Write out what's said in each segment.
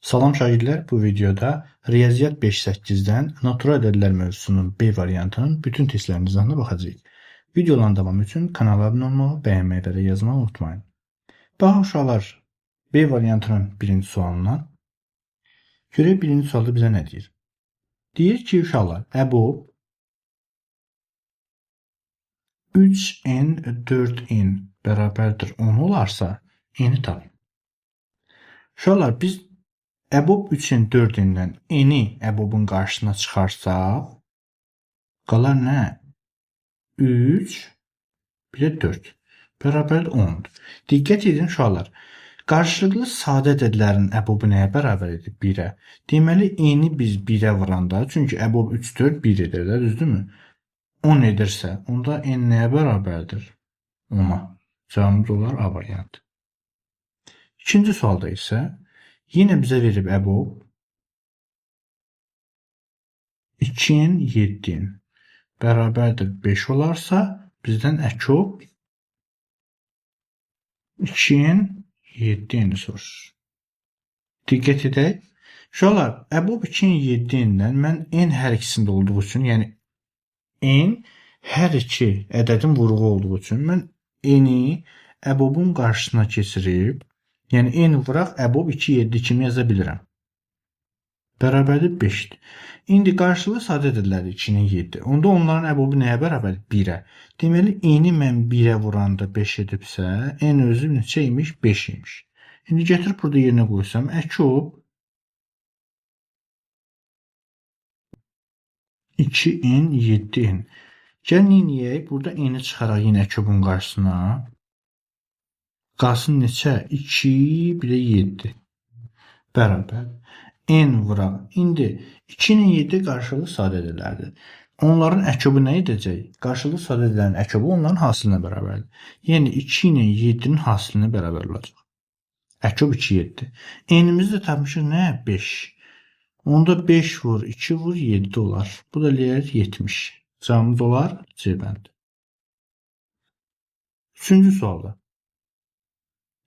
Salam şagirdlər, bu videoda Riyaziyyat 5.8-dən natural ədədlər mövzusunun B variantının bütün testlərinin izahına baxacağıq. Videoların davamı üçün kanala abunə olmağı, bəyənməyi və də yazmağı unutmayın. Baxın uşaqlar, B variantının birinci sualına. Görək birinci sualda bizə nə deyir? Deyir ki, uşaqlar, əbob 3n 4n bərabərdir 10 olarsa, n-i tapın. Uşaqlar, biz əbob 3-in 4-indən n-i əbobun qarşısına çıxarsaq, qalar nə? 3, bir də 4. Bərabər 10-dur. Diqqət edin uşaqlar. Qarşılıqlı sadə ədədlərin əbobu nəyə bərabər edir? 1-ə. Deməli, n-i biz 1-ə vuranda, çünki əbob 3, 4, 1 edir də, düzdürmü? 10 edirsə, onda n nəyə bərabərdir? 10-a. Cavabımız olar A variantı. İkinci sualda isə yenə bizə verib əbob 2-in 7-in bərabərdir 5 olarsa, bizdən əkob 2-in 7-ini soruşur. Diqqət edək. Uşaqlar, əbob 2-in 7-indən mən n hər ikisində olduğu üçün, yəni n hər iki ədədin vuruğu olduğu üçün mən n-i əbobun qarşısına keçirib, yəni n vuraq əbob 2, 7 kimi yaza bilirəm. Bərabərdir 5-dir. İndi qarşılıqlı sadə ədədləri 2-nin 7. Onda onların əbobu nəyə bərabərdir? 1-ə. Deməli, n-i mən 1-ə vuranda 5 edibsə, n özü neçə imiş? 5 imiş. İndi gətirib burada yerinə qoysam, əkob 2-in 7-in. Gəlin neyək? Burada n-i çıxaraq yenə əkobun qarşısına. Qalsın neçə? 2, bir də 7. Bərabər. N vuraq. İndi 2-nin 7 qarşılıqlı sadə ədədlərdir. Onların əkobu nə edəcək? Qarşılıqlı sadə ədədlərin əkobu onların hasilinə bərabərdir. Yəni 2-nin 7-nin hasilinə bərabər olacaq. Əkob 2, 7. N-imizi də tapmışıq nə? 5. Onda 5 vur, 2 vur, 7 olar. Bu da eləyər 70. Cavabımız olar C bəndi. Üçüncü sualda.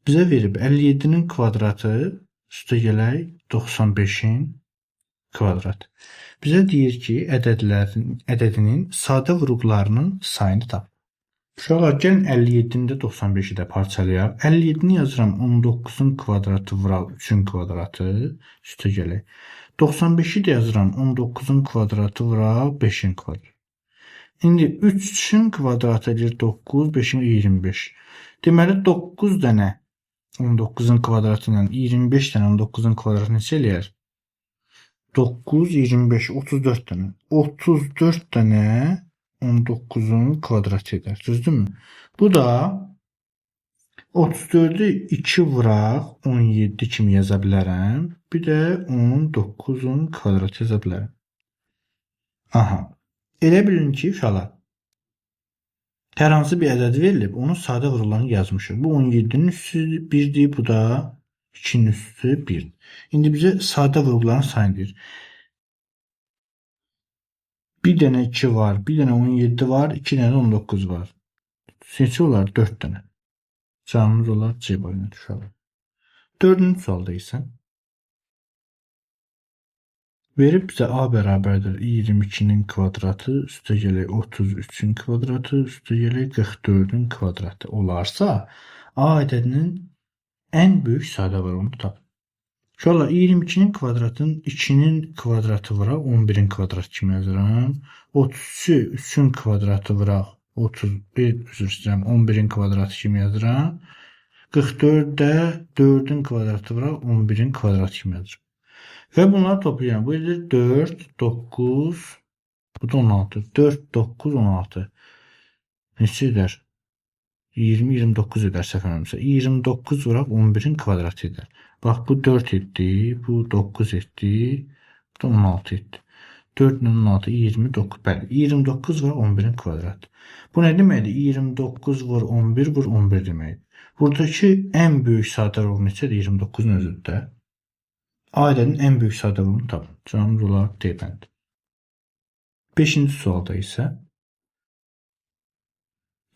Bizə verib 57-nin kvadratı üstə gələk 95-in kvadratı. Bizə deyir ki, ədədinin sadə vuruqlarının sayını tap. Uşaqlar, gəlin 57-ni də 95-i də parçalayaq. 57-ni yazıram 19-un kvadratı vuraq 3-ün kvadratı üstə gələk. 95-i də yazıram 19-un kvadratı vuraq 5-in kvadratı. İndi 3-ün kvadratı edir 9, 5-in 25. Deməli 9 dənə 19-un kvadratı ilə 25 dənə 19-un kvadratı neçə eləyər? 9, 25, 34 dənə. 34 dənə 19-un kvadratı edər. Düzdürmü? Bu da 34-ü 2 vuraq 17 kimi yaza bilərəm. Bir də 19-un kvadratı yaza bilərəm. Aha. Elə bilin ki, uşaqlar, hər hansı bir ədəd verilib, onun sadə vuruqlarını yazmışıq. Bu 17-nin üstü 1-dir, bu da 2-nin üstü 1. İndi bizə sadə vuruqların sayını deyir. Bir dənə 2 var, bir dənə 17 var, 2 dənə 19 var. Neçə olar? 4 dənə. Cavabımız olar C variantı uşaqlar. Dördüncü sualda isə verib bizə A bərabərdir 22-nin kvadratı, üstə gələk 33-ün kvadratı, üstə gələk 44-ün kvadratı olarsa, A ədədinin ən böyük sadə vuruğunu tapın. Uşaqlar, 22-nin kvadratın 2-nin kvadratı vuraq, 11-in kvadratı kimi yazıram. 33-ü 3-ün kvadratı vuraq, 11-in kvadratı kimi yazıram. 44-də 4-ün kvadratı vuraq, 11-in kvadratı kimi yazıram. Və bunları toplayacağım. Bu edir 4, 9, bu da 16. 4, 9, 16. Neçə edər? 20, 29 edər səfərlərimsə. 29 vuraq 11-in kvadratı edər. Bax, bu 4 etdi, bu 9 etdi, bu da 16 etdi. 4 ilə 16, 29. Bəli, 29 vuraq 11-in kvadratı. Bu nə deməkdir? 29 vur 11 vur 11 deməkdir. Buradakı ən böyük sadə vuruq neçədir? 29-un özüdür. A ədədinin ən böyük sadə vuruğunu tapın. Cavabımız olaraq D bəndi. 5-ci sualda isə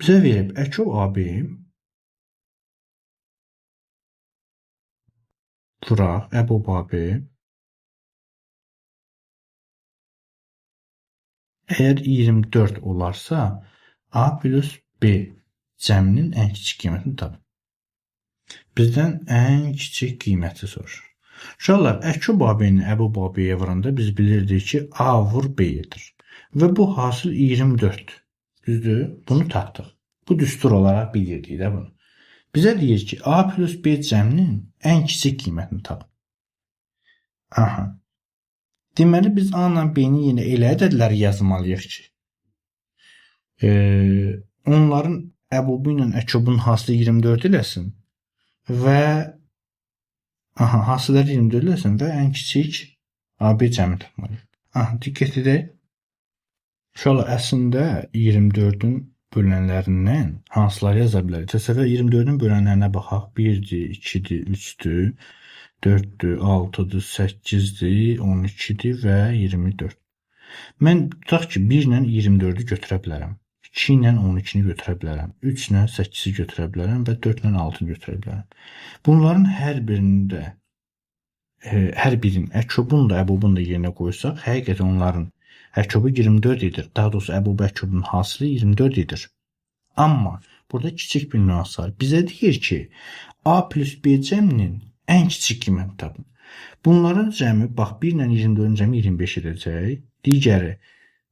bizə verib əkob AB vuraq əbubabi. Əgər 24 olarsa, A plus B cəminin ən kiçik qiymətini tapın. Bizdən ən kiçik qiyməti soruşur. Uşaqlar, əbubabi-ni əbubabiyə vuranda biz bilirdik ki, A vur B-dir. Və bu hasil 24. Düzdür? Bunu tapdıq. Bu düstur olaraq bilirdik də bunu. Bizə deyir ki, A plus B cəminin ən kiçik qiymətini tapın. Aha. Deməli, biz A ilə B-ni yenə elə ədədləri yazmalıyıq ki, onların əbubu ilə əkobun hasılı 24 eləsin və hasıları 24 eləsin və ən kiçik AB cəmi tapmalıyıq. Diqqət edək. Uşaqlar, əslində 24-ün bölənlərindən hansıları yaza bilərik? Təsəvvür 24-ün bölənlərinə baxaq. 1-dir, 2-dir, 3-dür, 4-dür, 6-dır, 8-dir, 12-dir və 24. Mən tutaq ki, 1 ilə 24-ü götürə bilərəm. 2 ilə 12-ni götürə bilərəm. 3 ilə 8-i götürə bilərəm və 4 ilə 6-ni götürə bilərəm. Bunların hər birində, hər birinin əkobunu da, əbubunu da yerinə qoysaq, həqiqətən onların əkobu 24 edir. Daha doğrusu əbubu əkobunun hasılı 24 edir. Amma burada kiçik bir nüans var. Bizə deyir ki, A plus B cəminin ən kiçik qiymətini tapın. Bunların cəmi, bax 1 ilə 24-ün cəmi 25 edəcək, digəri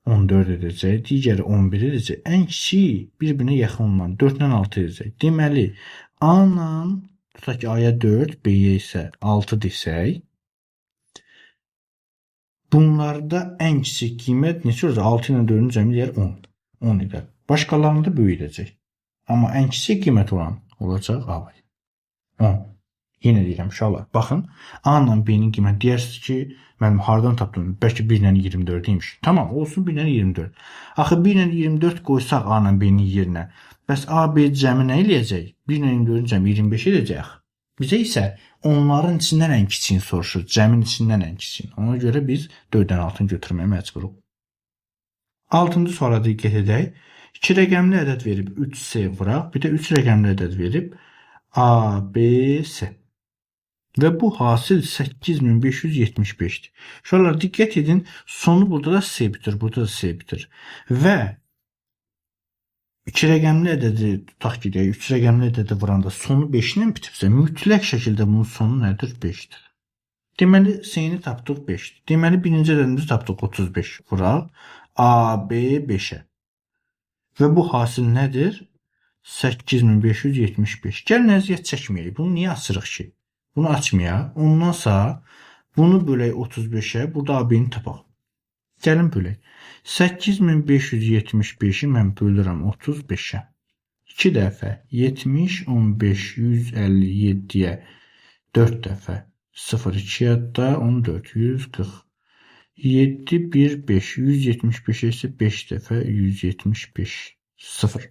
14 edəcək, digəri 11 edəcək, ən kiçiyi bir-birinə yaxın olan 4 ilə 6 edəcək. Deməli, A ilə, tutaq ki, A-ya 4, B-yə isə 6 desək, bunlarda ən kiçik qiymət neçə olacaq? 6 ilə 4-ün cəmi deyər 10. 10 edər. Başqalarında böyüdəcək. Amma ən kiçik qiymət olan olacaq A. 10. Yenə deyirəm, uşaqlar. Baxın, A ilə B-nin qiyməti deyirsiniz ki, mənim hardan tapdım? Bəlkə 1 ilə 24 imiş. Tamam, olsun 1 ilə 24. Axı 1 ilə 24 qoysaq A ilə B-nin yerinə. Bəs A, B cəmi nə eləyəcək? 1 ilə 24-ün cəmi 25 edəcək. Bizə isə onların içindən ən kiçiyini soruşur. Cəmin içindən ən kiçiyini. Ona görə biz 4-dən 6-nı götürməyə məcburuq. 6-cı suala diqqət edək. 2 rəqəmli ədəd verib 3C vuraq. Bir də 3 rəqəmli ədəd verib A, B, C. Və bu hasil 8575'dir. Uşaqlar, diqqət edin. Sonu burada da C bitir, burada da C bitir. Və 2 rəqəmli ədədi tutaq ki, 3 rəqəmli ədədi vuranda sonu 5 ilə bitibsə, mütləq şəkildə bunun sonu nədir? 5'dir. Deməli, C-ni tapdıq 5'dir. Deməli, birinci ədədimizi tapdıq 35. Vuraq A, B, 5'ə. Və bu hasil nədir? 8575. Gəlin əziyyət çəkməyək. Bunu niyə açırıq ki? Bunu açmayaq. Ondansa bunu bölək 35'ə. Burada A-B-ni tapaq. Gəlin bölək. 8575'i mən bölürəm 35'ə. 2 dəfə 70, 15, 157'yə 4 dəfə 0, 2'yə da 14, 140. 7, 1, 5, 175'ə isə 5 dəfə 175, 0.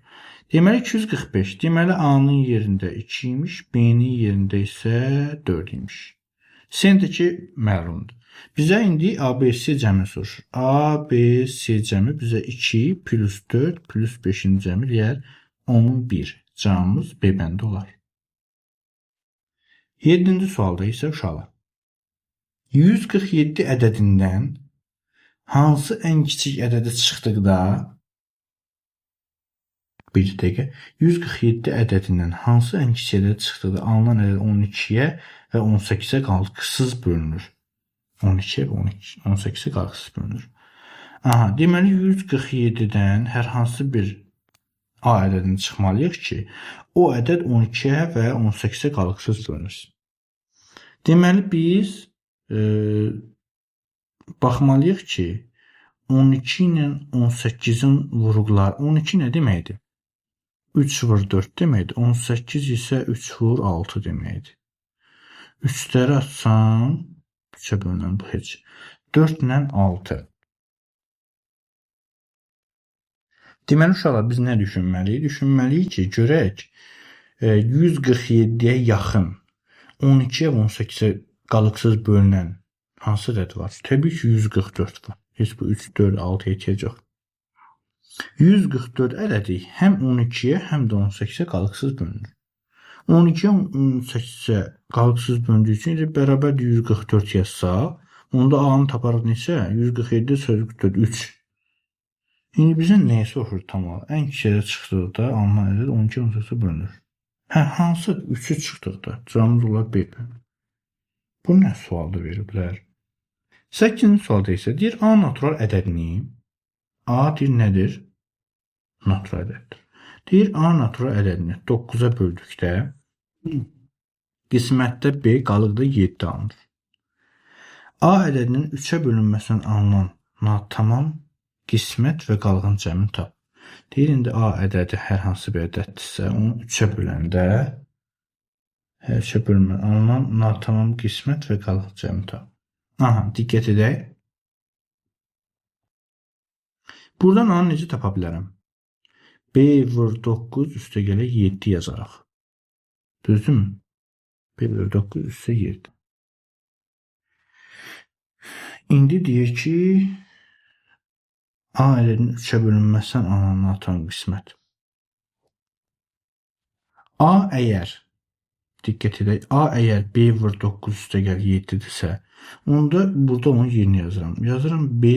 Deməli 245. Deməli A-nın yerində 2 imiş, B-nin yerində isə 4 imiş. C-dəki məlumdur. Bizə indi ABC cəmi soruşur. ABC cəmi bizə 2 plus 4 plus 5'in cəmi deyər 11. Cəmimiz B bəndə olar. 7-ci sualda isə uşaqlar. 147 ədədindən hansı ən kiçik ədədi çıxdıqda 147 ədədindən hansı ən kiçik ədədi çıxdıqda alınan ədəd 12'yə və 18'ə qalxısız bölünür. 12'yə və 18'ə qalxısız bölünür. Deməli 147'dən hər hansı bir A ədədini çıxmalıyıq ki, o ədəd 12'yə və 18'ə qalxısız bölünürsün. Deməli biz baxmalıyıq ki, 12 ilə 18'in vuruqları, 12 nə deməkdir? 3 vur 4 deməkdir. 18 isə 3 vur 6 deməkdir. 3'ləri atsam, 3'ə bölünən bu heç. 4 ilə 6. Deməli, uşaqlar, biz nə düşünməliyik? Düşünməliyik ki, görək 147'yə yaxın 12'yə və 18'ə qalıqsız bölünən hansı ədəd var? Təbii ki, 144 var. Heç bu 3, 4, 6 ehtiyac yox. 144 ədədi həm 12'yə, həm də 18'ə qalıqsız bölünür. 12-yə 18-ə qalıqsız böldüyü üçün bərabərdir 144 yazsaq, onda A-nı taparıq neçə? 147 sözü 3. İndi bizə nəyə soruşur tam olaraq? Ən kiçiyə çıxdıqda alınan ədəd 12-yə 18-ə bölünür. Hansı 3'ü çıxdıqda? Cavabımız olar B. Bu nə sualda veriblər? 8-ci sualda isə deyir A natural ədədini. A deyir nədir? Natural ədəddir. Deyir A natural ədədini 9-a böldükdə qismətdə B qalıqda 7 alınır. A ədədinin 3-ə bölünməsindən alınan natamam qismət və qalığın cəmini tap. Deyir, indi A ədədi hər hansı bir ədəddirsə, onu 3-ə böləndə hər şey bölünmə alınan natamam qismət və qalıq cəmini tap. Aha, diqqət edək. Buradan A-nı necə tapa bilərəm? B vur 9 üstə gələk 7 yazaraq. Düzdürmü? B vur 9 üstə 7. İndi deyir ki, A ədədinin 3-ə bölünməsindən alınan natamam qismət. A əgər, diqqət edək, A əgər B vur 9 üstə gəl 7-dirsə, onda burada onun yerini yazıram. Yazıram B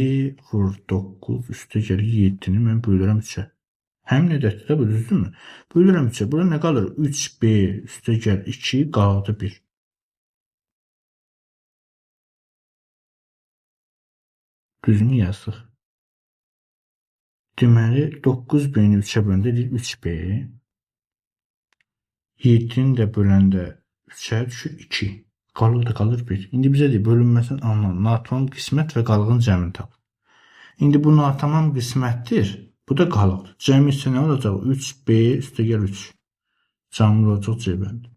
vur 9 üstə gəl 7-ni mən bölürəm 3-ə. Həmin ədəddir də bu, düzdürmü? Bölürəm 3-ə. Burada nə qalır? 3B üstə gəl 2 qalıqda 1. Düzünü yazdıq. Deməli, 9B-ni 3-ə böləndə deyil 3B. 7-ni də böləndə 3-ə düşür 2. Qalıqda qalır 1. İndi bizə deyil, bölünməsindən alınan natamam qismət və qalığın cəmini tap. İndi bu natamam qismətdir. Bu da qalıqdır. Cəmi isə nə olacaq? 3B üstə gəl 3. Cəmi olacaq C-bənd.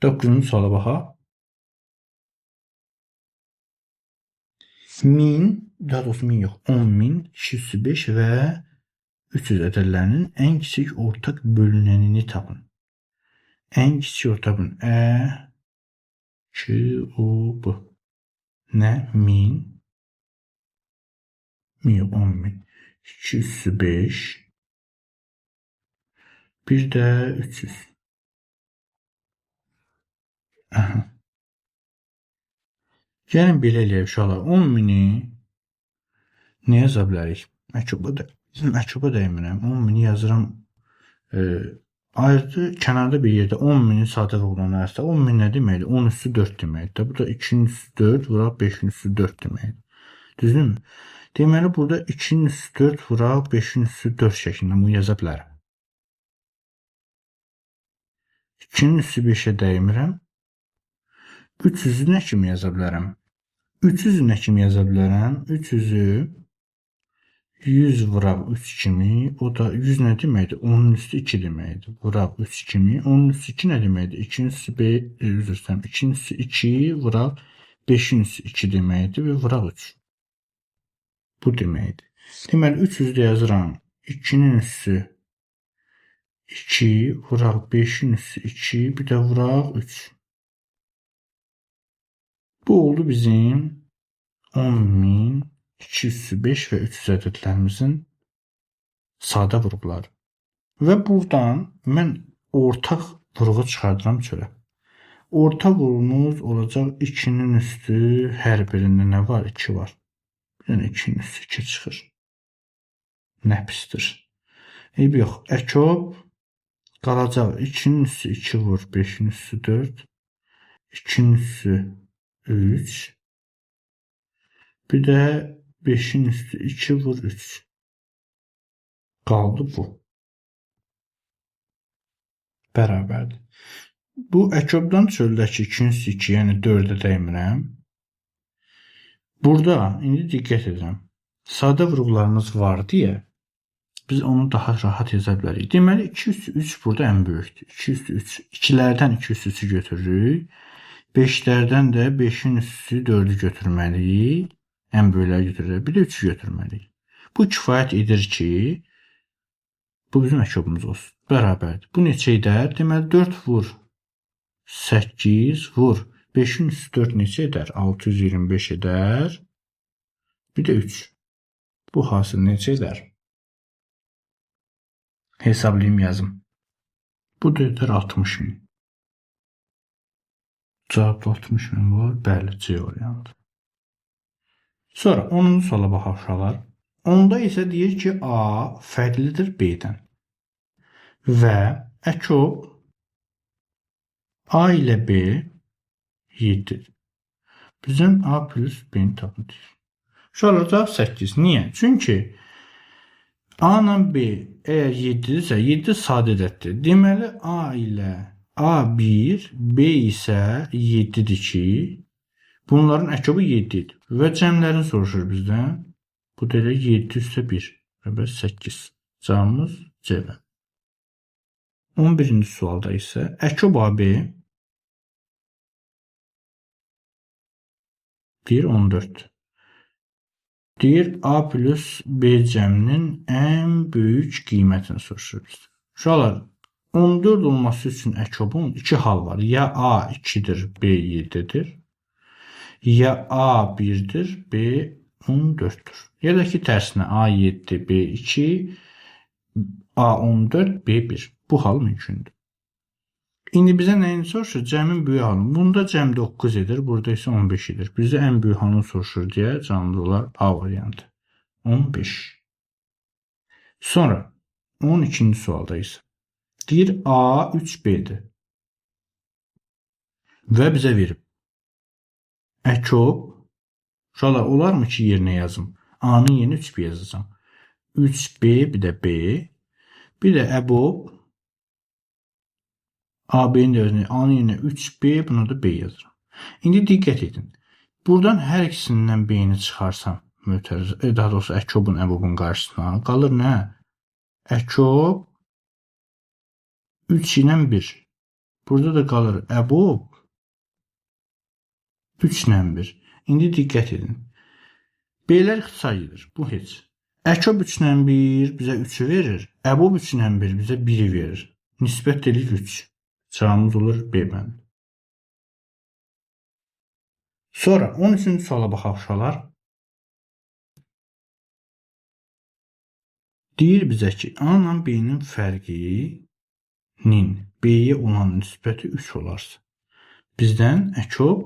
9-cu suala baxaq. 1000, daha doğrusu 1000 yox, 10.000, 205 və 300 ədədlərinin ən kiçik ortaq bölünənini tapın. Ən kiçik ortaq bölünən Ə, Q, O, B. Nə? 1000, 1000 yox, 10.000. 205 bir də 300. Aha. Gəlin belə eləyək uşaqlar. 10.000-i nə yaza bilərik? Məktubda dəymirəm. 10.000-i yazıram. Ayrıca kənarda bir yerdə 10.000-i sadə vurulana 10.000 nə deməkdir? 10 üstü 4 deməkdir. Bu da 2-nin üstü 4 vuraq 5-in üstü 4 deməkdir. Düzdürmü? Deməli, burada 2-nin üstü 4 vuraq 5-in üstü 4 şəklində bunu yaza bilərəm. 2-nin üstü 5-ə dəymirəm. 300-ü nə kimi yaza bilərəm? 300-ü nə kimi yaza bilərəm? 300-ü 100 vuraq 3 kimi, o da 100 nə deməkdir? 10-un üstü 2 deməkdir. Vuraq 3 kimi, 10-un üstü 2 nə deməkdir? 2-nin üstü 2-nin üstü 2 vuraq 5-in üstü 2 deməkdir və vuraq 3. Bu deməkdir. Deməli, 300-də yazıram. 2-nin üstü 2 vuraq 5-in üstü 2, bir də vuraq 3. Bu oldu bizim 10.000, 205 və 300 ədədlərimizin sadə vurğuları. Və buradan mən ortaq vurğu çıxardıram çölə. Orta vurğumuz olacaq 2-nin üstü hər birində nə var? 2 var. Bir dənə 2-nin üstü 2 çıxır. Nə pisdir. Yox, əkob qalacaq 2-nin üstü 2 vur, 5-in üstü 4, 2-nin üstü 3, bir də 5-in üstü 2 vur 3. Qaldı bu. Bərabərdir. Bu əkobdan çöldəki 2-nin üstü 2, yəni 4-ə dəymirəm. Burada, indi diqqət edirəm. Sadə vurğularımız var deyə biz onu daha rahat yaza bilərik. Deməli, 2 üstü 3 burada ən böyükdür. 2 üstü 3. 2-lərdən 2 üstü 3-ü götürürük. 5-lərdən də 5-in üstü 4-ü götürməliyik. Ən böyükləri götürürük. Bir də 3-ü götürməliyik. Bu kifayət edir ki, bu bizim əkobumuz olsun. Bərabərdir. Bu neçə edər? Deməli, 4 vur 8 vur. 5-in üstü 4 neçə edər? 625 edər. Bir də 3. Bu hasil neçə edər? Hesablayayım yazım. Bu da edər 60.000. Cavabda 60.000 var. Bəli, C variantı. Sonra 10-cu suala baxaq uşaqlar. Onda isə deyir ki, A fərqlidir B-dən və əkop A ilə B 7-dir. Bizdən A plus B-ni tapın deyir. Uşaqlar, cavab 8. Niyə? Çünki A ilə B əgər 7-dirsə, 7 sadə ədəddir. Deməli, A ilə A1, B isə 7-dir ki, bunların əkobu 7-dir. Və cəmlərini soruşur bizdən. Bu da elə 7 üstə 1 və 8. Cavabımız C. 11-ci sualda isə əkob AB deyir 14. Deyir A plus B cəminin ən böyük qiymətini soruşur bizdən. Uşaqlar, 14 olması üçün əkobun 2 hal var. Ya A 2-dir, B 7-dir. Ya A 1-dir, B 14-dür. Ya da ki, tərsinə A 7, B 2, A 14, B 1. Bu hal mümkündür. İndi bizə nəyini soruşur? Cəmin böyük halını. Bunda cəm 9 edir, burada isə 15 edir. Bizə ən böyük halını soruşur deyə cavabımız olar A variantı. 15. Sonra 12-ci sualda isə deyir A 3B-dir və bizə verib. Əkob, uşaqlar, olarmı ki, yerinə yazım? A-nın yerinə 3B yazacağım. 3B, bir də B, bir də əbob A-B-nin dərəcəsində A-nın yerinə 3B, buna da B yazıram. İndi diqqət edin. Buradan hər ikisindən B-ni çıxarsam, daha doğrusu əkobun, əbobun qarşısına qalır nə? Əkob 3 ilə 1. Burada da qalır əbob 3 ilə 1. İndi diqqət edin. B-lər ixtisar edir. Bu heç. Əkob 3 ilə 1 bizə 3-ü verir. Əbob 3 ilə 1 bizə 1-i verir. Nisbət dedik 3. Cavabımız olur B bəndi. Sonra 13-cü suala baxaq uşaqlar. Deyir bizə ki, A ilə B-nin fərqinin B-yə olan nisbəti 3 olarsa, bizdən əkob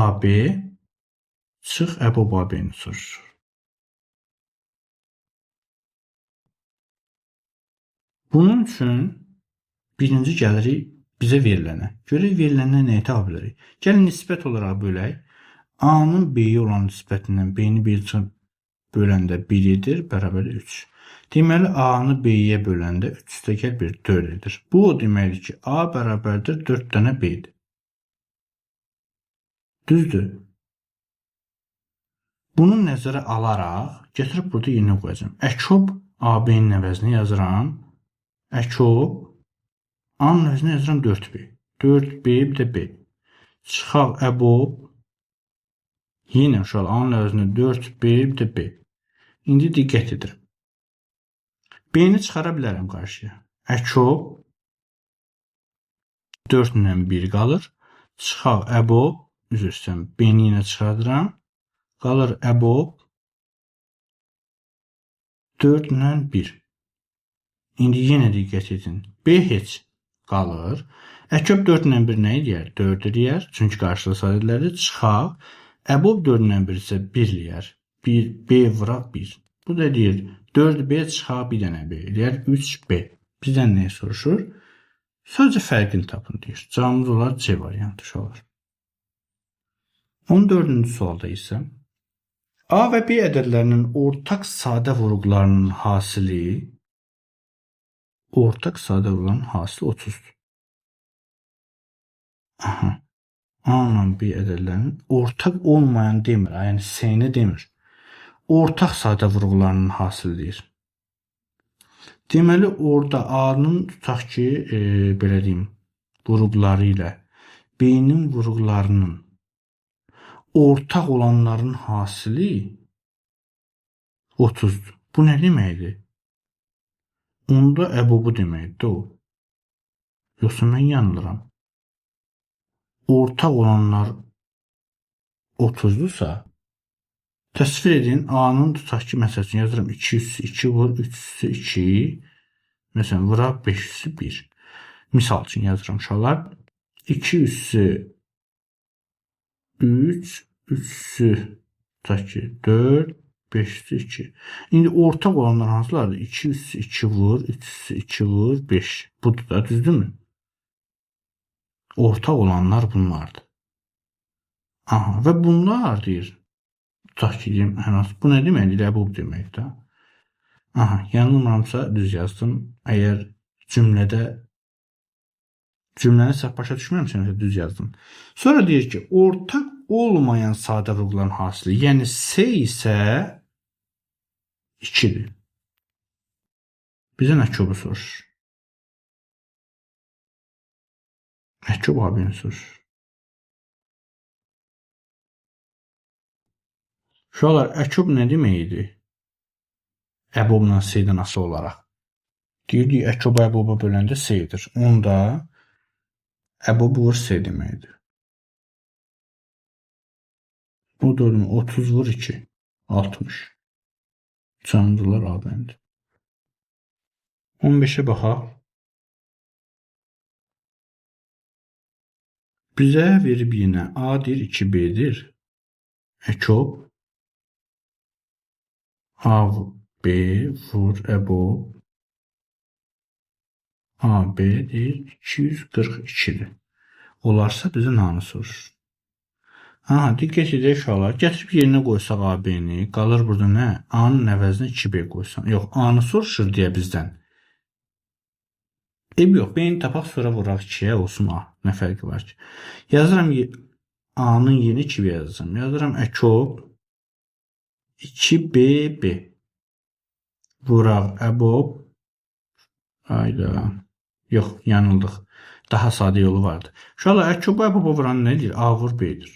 AB çıx əbob AB-ni soruşur. Bunun üçün birinci gəlirik bizə verilənə. Görək verilənə nəyi tapa bilərik? Gəlin nisbət olaraq bölək. A-nın B-yə olan nisbətindən B-ni 1 böləndə 1 edir, bərabər 3. Deməli, A-nı B-yə böləndə 3 üstəgəl 1, 4 edir. Bu o deməkdir ki, A bərabərdir 4 dənə B-dir. Düzdür. Bunu nəzərə alaraq, gətirib burada yerinə qoyacağım. Əkob AB-nin əvəzinə yazıram. Əkob A-nın əvəzinə yazıram 4B. 4B, bir də B. Çıxaq əbob. Yenə uşaq A-nın əvəzinə 4B, bir də B. İndi diqqət edirəm. B-ni çıxara bilərəm qarşıya. Əkob 4 ilə 1 qalır. Çıxaq əbob. Üzr istəyirəm. B-ni yenə çıxardıram. Qalır əbob 4 ilə 1. İndi yenə diqqət edin. B heç qalır. Əkob 4 ilə 1 nə edir? 4 edir. Çünki qarşıda sadələrdir. Çıxaq. Əbob 4 ilə 1 isə 1 edir. B vuraq 1. Bu da deyir 4B çıxaq bir dənə B edir. 3B. Bizdən nəyi soruşur? Sadəcə fərqini tapın deyir. Cavabımız olar C variantı olar. 14-cü sualda isə A və B ədədlərinin ortaq sadə vurğularının hasili 30-dur. Aha. A ilə B ədədlərinin ortaq olmayan demir, yəni S-ni demir. Ortaq sadə vurğularının hasili deyir. Deməli, orada A-nın tutaq ki, belə deyim, vurğuları ilə B-nin vurğularının ortaq olanların hasili 30-dur. Bu nə deməkdir? Onda əbobu deməkdir o. Yoxsa mən yanılıram. Ortaq olanlar 30-dursa, təsvir edin, A-nın tutaq ki, məsəl üçün yazıram 2 üstü 2 vur, 3 üstü 2, Məsələn, vuraq 5 üssü 1. Misal üçün yazıram uşaqlar. 2 üssü 3, 3 üssü 4, 5 üssü 2. İndi ortaq olanlar hansılardır? 2 üssü 2 vur, 3 üssü 2 vur, 5. Budur da, düzdürmü? Ortaq olanlar bunlardır. Aha, və bunlar deyir. Tutaq ki, deyim, bu nə deməkdir? Əbub deməkdir. Aha, yanılmıramsa düz yazdım. Əgər cümlənin səhv başa düşmürəmsə düz yazdım. Sonra deyir ki, ortaq olmayan sadə vurğuların hasili, yəni S isə 2-dir. Bizə nə köbü soruşur? Nə köbü abini soruşur? Uşaqlar, əkob nə deməkdir? Əbobla S-dən asılı olaraq. Deyirdik, əkob əboba böləndə S-dir. Onda əbob vur S deməkdir. Bu 30 vur 2. 60. Canlılar A-bəndir. 15'e baxaq. Bizə verib yenə A-dir, 2B-dir. Əkob A, B vur əbob AB-dir, 242-dir. Olarsa bizə nanı soruşur. Aha, diqqət edək uşaqlar. Gətirib yerinə qoysaq AB-ni, qalır burada nə? A-nın əvəzinə 2B qoysan. Yox, A-nı soruşur deyə bizdən. Yox, B-ni tapaq, sonra vuraq 2-yə, olsun A. Nə fərqi var ki? Yazıram A-nın yeni 2B yazacağım. Yazıram əkob 2BB. Vuraq əbob. Hayda. Yox, yanıldıq. Daha sadə yolu vardı. Uşaqlar, əkob əboba vuran nədir? A vur B-dir.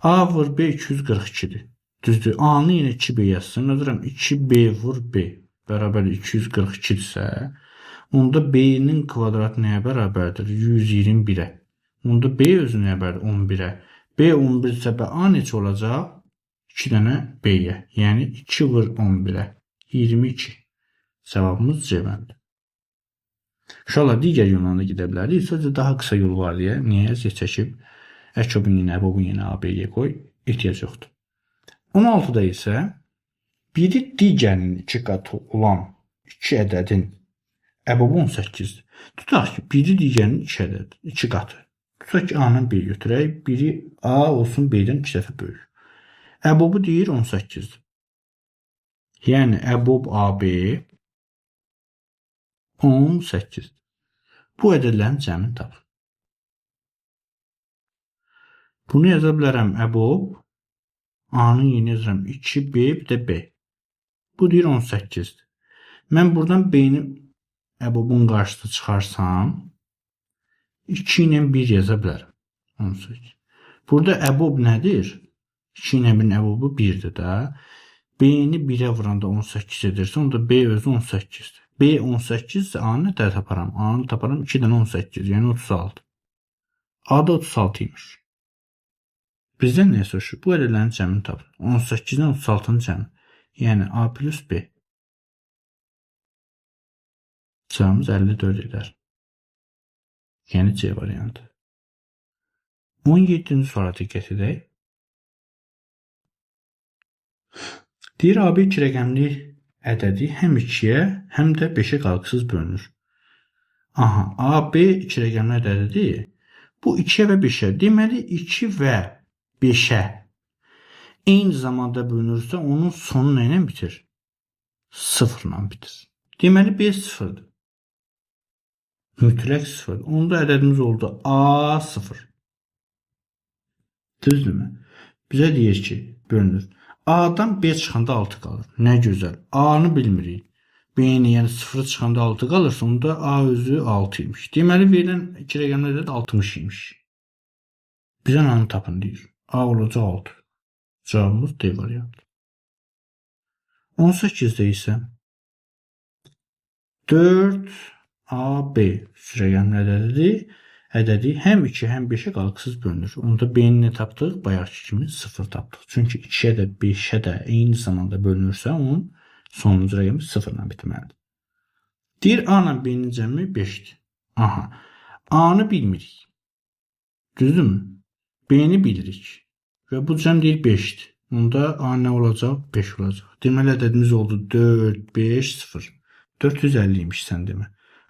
A vur B 242-dir. Düzdür. A-nı yenə 2B yazsın. Yazıram 2B vur B. Bərabər 242-dirsə, onda B-nin kvadratı nəyə bərabərdir? 121-ə. Onda B özü nəyə bərabərdir? 11-ə. B 11-dirsə, A neçə olacaq? 2 dənə B-yə. Yəni 2 vur 11-ə. 22. Cavabımız C-bəndir. Uşaqlar, digər yollarına gedə bilərik. Sadəcə daha qısa yol var deyə. Niyə? Çəkib əkobun yenə, əbobun yenə A-B-yə qoy. Ehtiyac yoxdur. 16-da isə biri digərinin 2 qatı olan 2 ədədin əbobu 18-dir. Tutaq ki, biri digərinin 2 ədəd, 2 qatı. Tutaq ki, A-nın 1 götürək. Biri A olsun B-dən 2 dəfə böyük. Əbobu deyir 18-dir. Yəni əbob AB 18-dir. Bu ədədlərin cəmini tapır. Bunu yaza bilərəm əbob. A-nın yeni yazıram 2B bir də B. Bu deyir 18-dir. Mən buradan B-ni əbobun qarşısına çıxarsam 2 ilə 1 yaza bilərəm. 18. Burada əbob nədir? 2 ilə 1-in əbobu 1-dir də. B-ni 1-ə vuranda 18 edirsə, onda B özü 18-dir. B 18-dirsə, A-nı nə taparam? A-nı taparam 2 dənə 18, yəni 36. A da 36 imiş. Bizdən nə soruşur? Bu ədədlərin cəmini tapır. 18-dən 36-nın cəmi. Yəni A plus B. Cəmimiz 54 edər. Yəni C variantı. 17-ci suala diqqət edək. Deyir, AB 2 rəqəmli ədədi həm 2-yə, həm də 5-ə qalqısız bölünür. Aha, AB 2 rəqəmli ədədidir. Bu 2-yə və 5-ə. Deməli, 2 və 5-ə eyni zamanda bölünürsə, onun sonu nə ilə bitir? 0 ilə bitir. Deməli, B 0-dır. Mütləq 0-dır. Onda ədədimiz oldu A 0. Düzdürmü? Bizə deyir ki, bölünür. A-dan B çıxanda 6 qalır. Nə gözəl. A-nı bilmirik. B-ni, yəni 0 çıxanda 6 qalırsa, onda A özü 6 imiş. Deməli, verilən 2 rəqəmli ədəd 60 imiş. Bizə nanı tapın deyir. A olacaq 6. Cavabımız D variantı. 18-də isə 4AB rəqəmli ədədi həm 2, həm 5-ə qalqısız bölünür. Onda B-ni tapdıq? Bayaqki kimi 0 tapdıq. Çünki 2-yə də 5-ə də eyni zamanda bölünürsə, onun sonuncu rəqəmi 0 ilə bitməlidir. Deyir A ilə B-nin cəmi 5-dir. Aha. A-nı bilmirik. Düzdürmü? B-ni bilirik. Və bu cəm deyir 5-dir. Onda A nə olacaq? 5 olacaq. Deməli ədədimiz oldu 4, 5, 0. 450 imiş sən demə.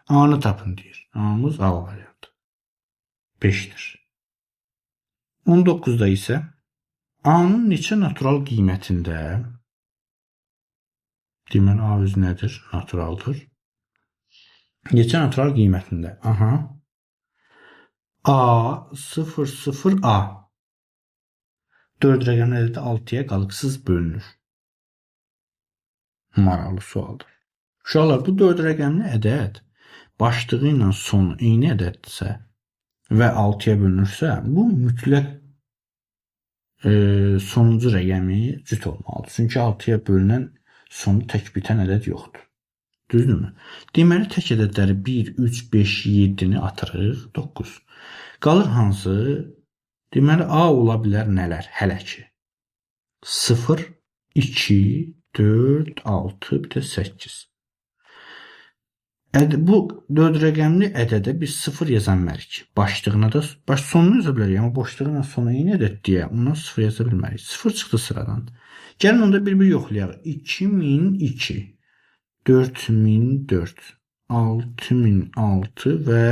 A-nı tapın deyir. A-mız A variantı. 5-dir. 19-da isə A-nın neçə natural qiymətində, deməli A öz nədir? Naturaldır. Neçə natural qiymətində? Aha. A, 0, 0, A. 4 rəqəmli ədədi 6-ya qalıqsız bölünür. Maraqlı sualdır. Uşaqlar, bu 4 rəqəmli ədəd başlığı ilə sonu eyni ədəddirsə və 6-ya bölünürsə, bu mütləq sonuncu rəqəmi cüt olmalıdır. Çünki 6-ya bölünən sonu tək bitən ədəd yoxdur. Düzdürmü? Deməli, tək ədədləri 1, 3, 5, 7-ni atırıq, 9. Qalır hansı? Deməli, A ola bilər nələr? Hələ ki. 0, 2, 4, 6, bir də 8. Bu 4 rəqəmli ədədə biz 0 yaza bilmərik. Başlığına da, sonunu yaza bilərik, amma boşluğuna sonu eyni ədəd deyə ondan 0 yaza bilmərik. 0 çıxdı sıradan. Gəlin onda bir-bir yoxlayaq. 2002, 4004, 6006 və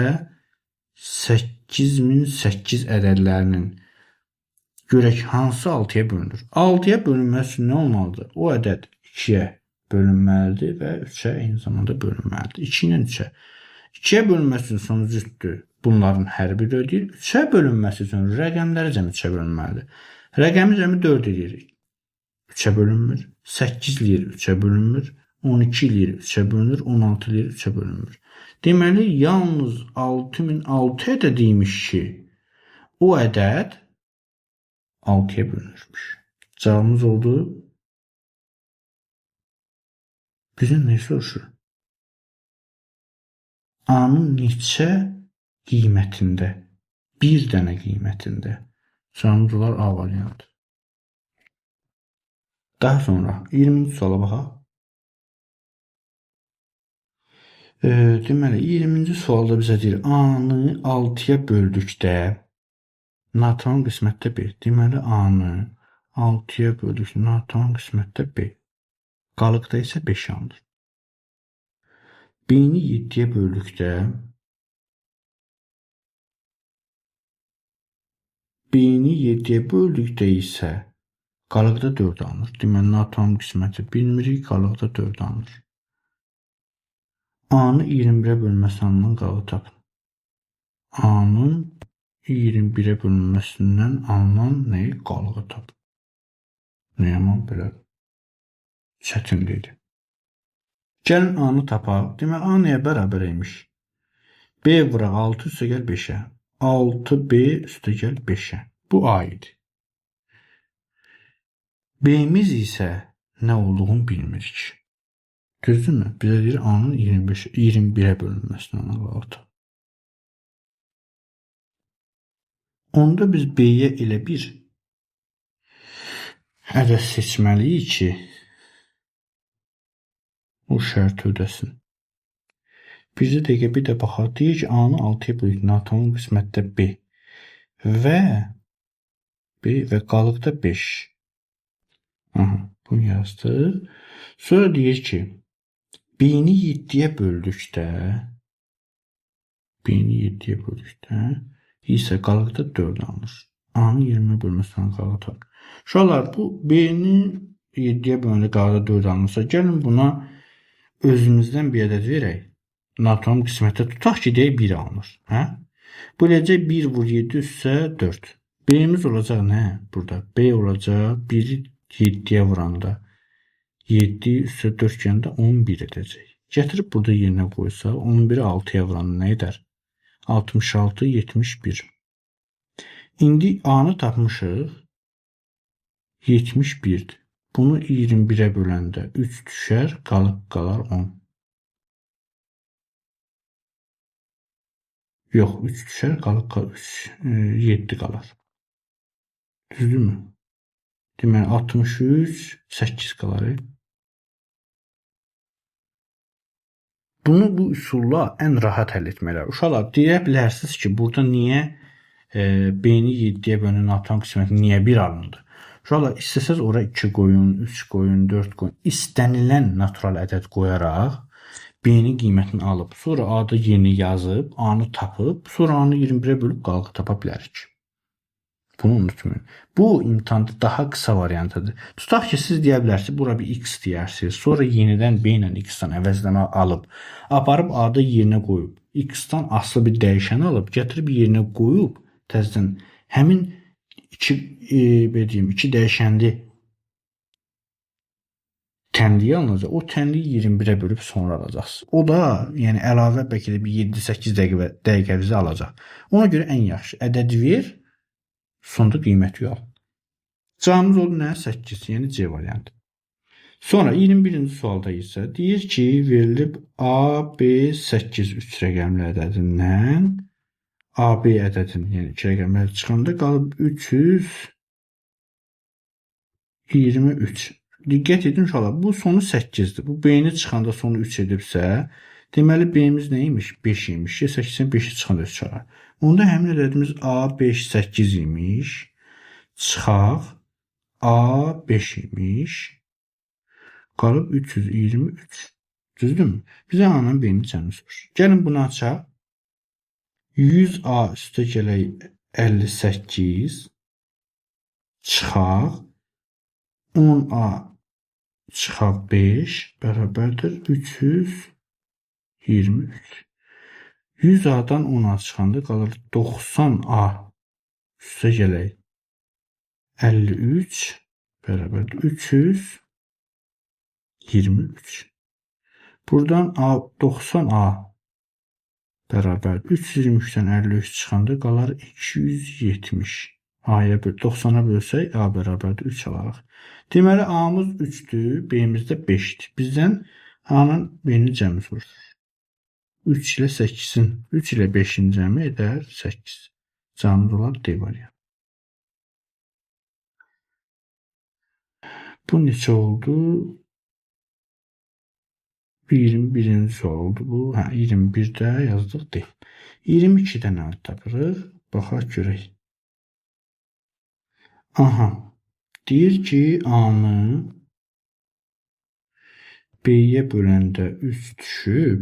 8008 ədədlərinin görək hansı 6-ya bölünür. 6-ya bölünməsi üçün nə olmalıdır? O ədəd 2-yə bölünməlidir və 3-ə eyni zamanda bölünməlidir. 2 ilə 3-ə. 2-yə bölünməsi üçün sonu cütdür. Bunların hər biri ödəyir. 3-ə bölünməsi üçün rəqəmləri cəmi 3-ə bölünməlidir. Rəqəmi cəmi 4 edirik. 3-ə bölünmür. 8 eləyir 3-ə bölünmür. 12 eləyir 3-ə bölünür. 16 eləyir 3-ə bölünmür. Deməli, yalnız 6006 ədədiymiş ki, o ədəd 6-ya bölünürmüş. Cavabımız oldu. Bizdən nə soruşur? A-nın neçə qiymətində? Bir dənə qiymətində. Cavabımız olar A variantı. Daha sonra 20-ci suala baxaq. Deməli, 20-ci sualda bizə deyir, A-nı 6-ya böldükdə natural qismətdə B. Deməli, A-nı 6-ya böldükdə natural qismətdə B. Qalıqda isə 5 alınır. B-ni 7-yə böldükdə B-ni 7-yə böldükdə isə qalıqda 4 alınır. Deməli, natural qisməti bilmirik, qalıqda 4 alınır. A-nı 21-ə bölünməsindən qalığı tapın. A-nın 21-ə bölünməsindən alınan nəyi? Qalığı tapın. Nəyaman belə çətinlikdir. Gəlin A-nı tapaq. Deməli, A nəyə bərabər imiş? B vuraq 6 üstə gəl 5-ə. 6B üstə gəl 5-ə. Bu A idi. B-miz isə nə olduğunu bilmirik. Düzdürmü? Bizə deyir A-nın 21-ə bölünməsindən qalığı tapın. Onda biz B-yə elə bir ədəd seçməliyik ki, o şərt ödəsin. Bir dəqiqə bir də baxaq. Deyir ki, A-nı 6-ya bölük natural qismətdə B və qalıqda 5. Aha, bunu yazdıq. Sonra deyir ki, B-ni 7-yə böldükdə isə qalıqda 4 alınır. A-nın 20-yə bölməsindən qalığı tapın. Uşaqlar, bu B-ni 7-yə bölündə qalıqda 4 alınırsa, gəlin buna özümüzdən bir ədəd verək. Natural qismətdə tutaq ki, deyək 1 alınır. Bu eləcək 1 vur 7 üstə 4. B-miz olacaq nə? Burada B olacaq 1-i 7-yə vuranda 7 üstə 4 gəndə 11 edəcək. Gətirib burada yerinə qoysa 11-i 6-ya vuranda nə edər? 66, 71. İndi A-nı tapmışıq. 71-dir. Bunu 21-ə böləndə 3 düşər, qalıq qalar 10. Yox, 3 düşər, qalıq qalar 7 qalar. Düzdürmü? Deməli, 63, 8 qalar. Bu üsulla ən rahat həll etmələr. Uşaqlar deyə bilərsiniz ki, burada niyə B-ni 7-yə bölünən artan qisməti niyə 1 alındı? Uşaqlar istəsəz ora 2 qoyun, 3 qoyun, 4 qoyun. İstənilən natural ədəd qoyaraq B-nin qiymətini alıb, sonra A-da yerini yazıb, A-nı tapıb, sonra A-nı 21-ə bölüb qalığı tapa bilərik. Bunu unutmayın. Bu imtahanda daha qısa variantıdır. Tutaq ki, siz deyə bilərsiniz, bura bir x deyərsiniz. Sonra yenidən b ilə x-dan əvəzləmə alıb, aparıb a-da yerinə qoyub, x-dan asılı bir dəyişən alıb, gətirib yerinə qoyub, təzədən həmin iki dəyişənli tənliyi alınacaq. O tənliyi 21-ə bölüb sonra alacaqsınız. O da, yəni əlavə bəlkə də bir 7-8 dəqiqə bizi alacaq. Ona görə ən yaxşı ədəd ver, sonda qiyməti yox. Cavabımız oldu nə? 8, yəni C variantı. Sonra 21-ci sualda isə deyir ki, verilib A, B, 8 3 rəqəmli ədədindən A, B ədədinin, yəni 2 rəqəmli çıxanda qalıb 323. Diqqət edin uşaqlar, bu sonu 8-dir. Bu B-ni çıxanda sonu 3 edibsə, deməli B-miz nə imiş? 5 imiş. 8-dən 5-i çıxanda 3 çıxar. Onda həmin ədədimiz A5 8 imiş. Çıxaq A5 imiş. Qalıb 323. Düzdürmü? Bizə A-nın B-ni cəmini soruşur. Gəlin bunu açaq. 100A üstə gələk 58. Çıxaq 10A çıxaq 5 bərabərdir 323. 100A-dan 10A çıxanda qalır 90A üstə gələk 53 bərabərdir 323. Buradan 90A bərabərdir 323-dən 53 çıxanda qalar 270. A-ya 90-a bölsək A bərabərdir 3 alaraq. Deməli A-mız 3-dür, B-miz də 5-dir. Bizdən A-nın B-ni cəmi soruşur. 3 ilə 8-in, 3 ilə 5-in cəmi edər 8. Cəmi olar D variantı. Bu neçə oldu? 21-ci sual oldu bu. 21-də yazdıq D. 22-də nə tapırıq? Baxaq görək. Aha. Deyir ki, A-nı B-yə böləndə 3 düşüb,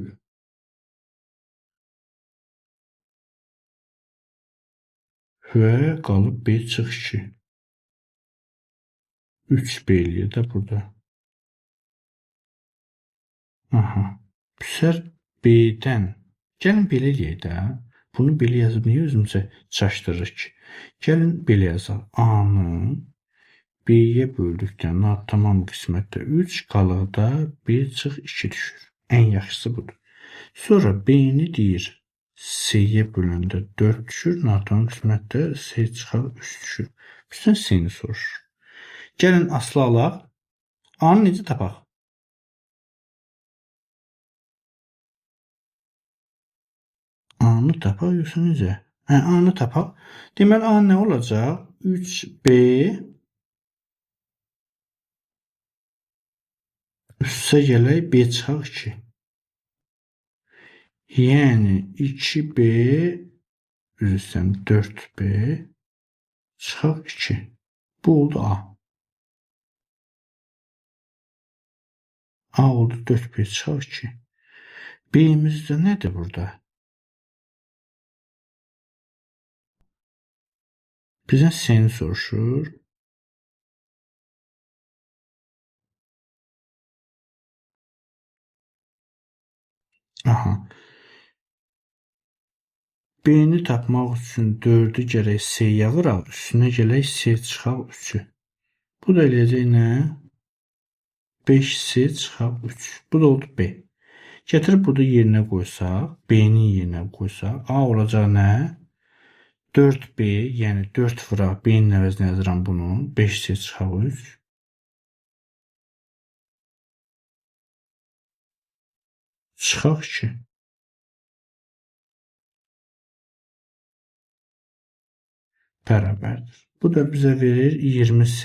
və qalıb B çıx 2. 3 B eləyir də burada. Aha. Pisər B-dən. Gəlin belə eləyək də. Bunu belə yazıb niyə özümüzə çaşdırırıq ki? Gəlin belə yazaq. A-nı B-yə böldükdən tamam qismətdə 3, qalıqda B çıx 2 düşür. Ən yaxşısı budur. Sonra B-ni deyir C-yə böləndə 4 düşür, natamam qismətdə C çıxar 3 düşür. Bizdən C-ni soruşur. Gəlin aslı alaq. A-nı necə tapaq? A-nı tapaq yoxsa necə? A-nı tapaq. Deməli A nə olacaq? 3B üstə gələk B çıxaq 2. Yəni 2B üzrə 4B çıxaq 2. Bu oldu A. A oldu 4B çıxaq 2. B-imizdə nədir burada? Bizdən C-ni soruşur. Aha. B-ni tapmaq üçün 4-ü gərək C-yə vuraq, üstünə gələk C çıxaq 3-ü. Bu da eləyəcək nə? 5C çıxaq 3. Bu da oldu B. Gətirib burada yerinə qoysaq, B-nin yerinə qoysaq, A olacaq nə? 4B, yəni 4 vuraq, B-nin əvəzinə yazıram bunu. 5C çıxaq 3. Çıxaq 2. Bərabərdir. Bu da bizə verir 20C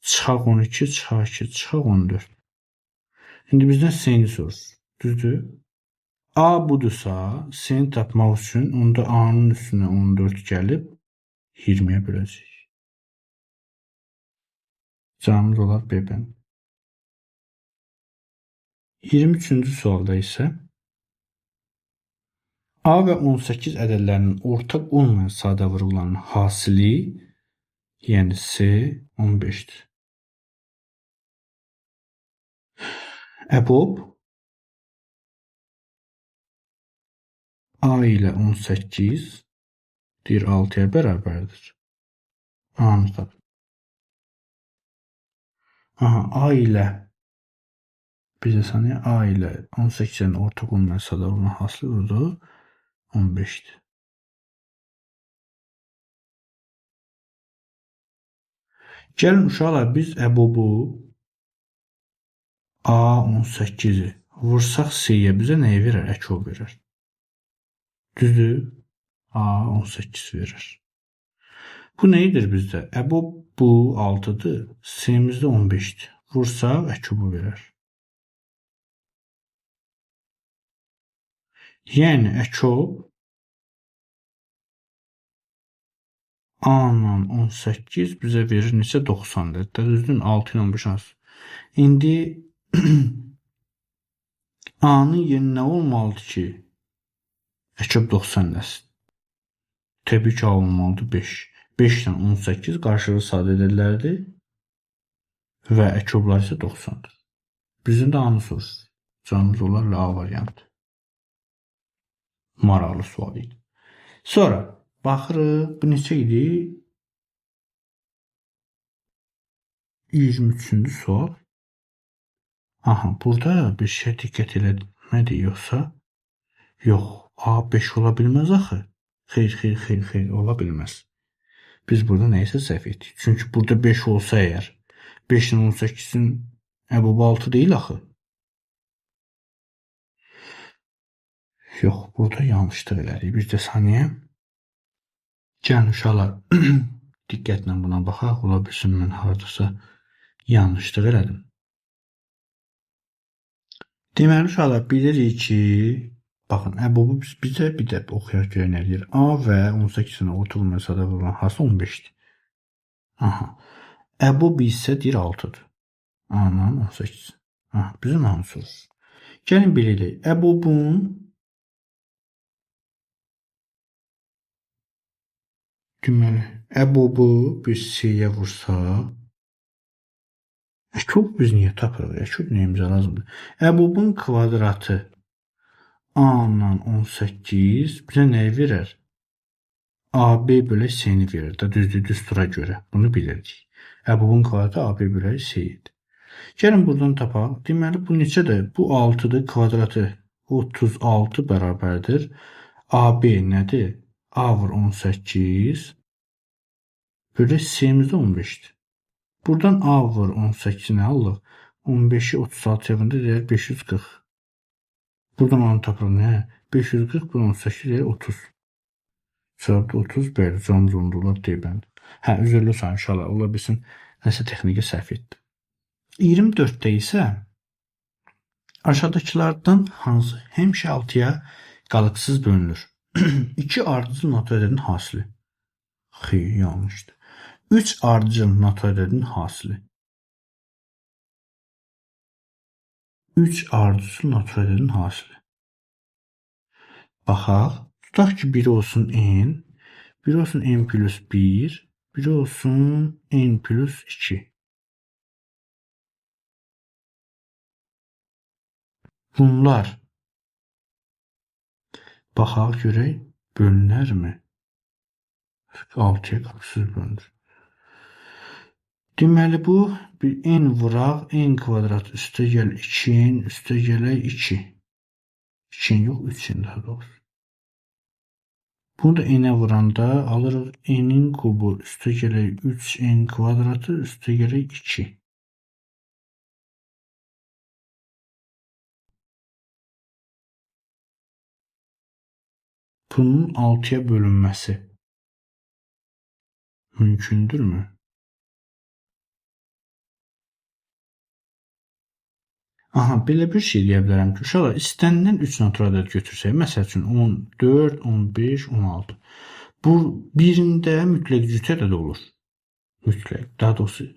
çıxaq 12 çıxaq 2 çıxaq 14. İndi bizdən S-ni sorur. Düzdür? A budursa, S-ni tapmaq üçün onda A-nın üstünə 14 gəlib 20-yə böləcəyik. Cavabımız olar B bənd. 23-cü sualda isə A və 18 ədədlərinin ortaq olmayan sadə vurğuların hasili, yəni C 15-dir. EBOB A ilə 18 deyir 6-ya bərabərdir. A-nı tap. A ilə bizə saniyə A ilə 18-in ortaq olmayan sadə vurğuların hasili burada 15-dir. Gəlin uşaqlar biz EBOB-u A18-i vursaq C-yə bizə nəyi verər? Əkov verər. Düzdür? A18 verir. Bu nəyidir bizdə? EBOB bu 6-dır. C-miz də 15-dir. Vursaq əkobu verər. Yəni əkob A-la 18 bizə verir neçə? 90-dır. Düzdür? 6 ilə 15 hansı? İndi A-nın yerinə nə olmalıdır ki? Əkob 90 nəsin? Təbii ki, A olmalıdır 5. 5 ilə 18 qarşılıqlı sadə ədədlərdir və əkoblar isə 90-dır. Bizim də A-nı soruşur. Cavabımız olar A variantı. Maraqlı sual idi. Sonra baxırıq, bu neçə idi? 23-cü sual. Aha, burada bir şey diqqət eləmədik yoxsa? Yox, A 5 ola bilməz axı. Xeyr, ola bilməz. Biz burada nəysə səhv etdik. Çünki burada 5 olsa əgər, 5 ilə 18-in EBOB 6 deyil axı. Yox, burada yanlışlıq elədik. Bir də saniyə. Gəlin uşaqlar, diqqətlə buna baxaq. Ola bilsin, mən haradasa yanlışlıq elədim. Deməli uşaqlar, bilirik ki, baxın, EBOB-u bizə bir də oxuyaq görək nə deyir. A və 18-in ortaq olmayan sadə vurğuların hasılı 15-dir. Aha. EBOB isə deyir 6-dır. A-la 18. Aha, bizim hansı olur? Gəlin bilirik. EBOB-un deməli, EBOB-u biz C-yə vursaq, əkub biz niyə tapırıq? Əkub nəyimizə lazımdır? EBOB-un kvadratı A-la 18 bizə nəyi verər? AB bölü C-ni verir də, düzdür, düstura görə. Bunu bilirdik. EBOB-un kvadratı AB bölü C-dir. Gəlin buradan tapaq. Deməli, bu neçədir? Bu 6-dır, kvadratı 36 bərabərdir. AB nədir? A vur 18 bölü C-miz də 15-dir. Buradan A vur 18 nə alırıq? 15-i 36 yapında deyək 540. Buradan onu tapırıq nə? 540 bölü 18 deyək 30. Cavabda 30 bəli, cavabımız ondular deyəbənd. Hə, üzrlü sayın inşallah. Ola bilsin, nəsə texniki səhv etdi. 24-də isə aşağıdakılardan hansı həmişə 6-ya qalıqsız bölünür? 2 ardıcıl natural ədədin hasili. Xeyr, yanlışdır. 3 ardıcıl natural ədədin hasili. 3 ardıcıl natural ədədin hasili. Baxaq. Tutaq ki, biri olsun n, biri olsun n plus 1, biri olsun n plus 2. Bunlar baxaq görək bölünərmi? 6-ya qalıqsız bölünür. Deməli bu bir n vuraq, n kvadrat üstə gəl 2n üstə gələk 2. 2n yox, 3n daha doğrusu. Bunu da n-ə vuranda alırıq n-in kubu üstə gələk 3n kvadratı üstə gələk 2. Bunun 6-ya bölünməsi mümkündürmü? Aha, belə bir şey deyə bilərəm ki, uşaqlar istənilən 3 natural ədəd götürsək, məsəl üçün 14, 15, 16. Bu birində mütləq cüt ədəd olur. Mütləq. Daha doğrusu,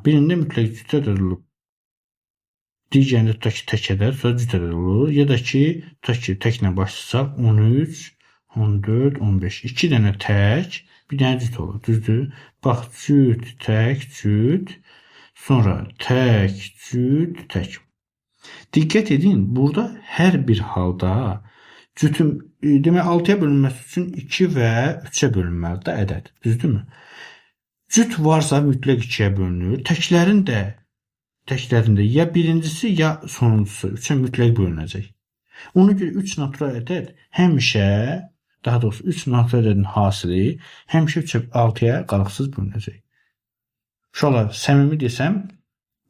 birində mütləq cüt ədəd olur. Digərində tutaq ki, tək ədəd, sonra cüt ədəd olur. Ya da ki, tutaq ki, təklə başlasaq 13, 14, 15. 2 dənə tək, bir dənə cüt olur. Düzdür? Bax, cüt, tək, cüt. Sonra tək, cüt, tək. Diqqət edin, burada hər bir halda cütün demək 6-ya bölünməsi üçün 2 və 3-ə bölünməlidir ədəd. Düzdürmü? Cüt varsa mütləq 2-yə bölünür. Təklərində ya birincisi, ya sonuncusu 3-ə mütləq bölünəcək. Ona görə 3 natural ədəd həmişə, daha doğrusu 3 natural ədədin hasili həmişə 6-ya qalıqsız bölünəcək. Uşaqlar, səmimi desəm,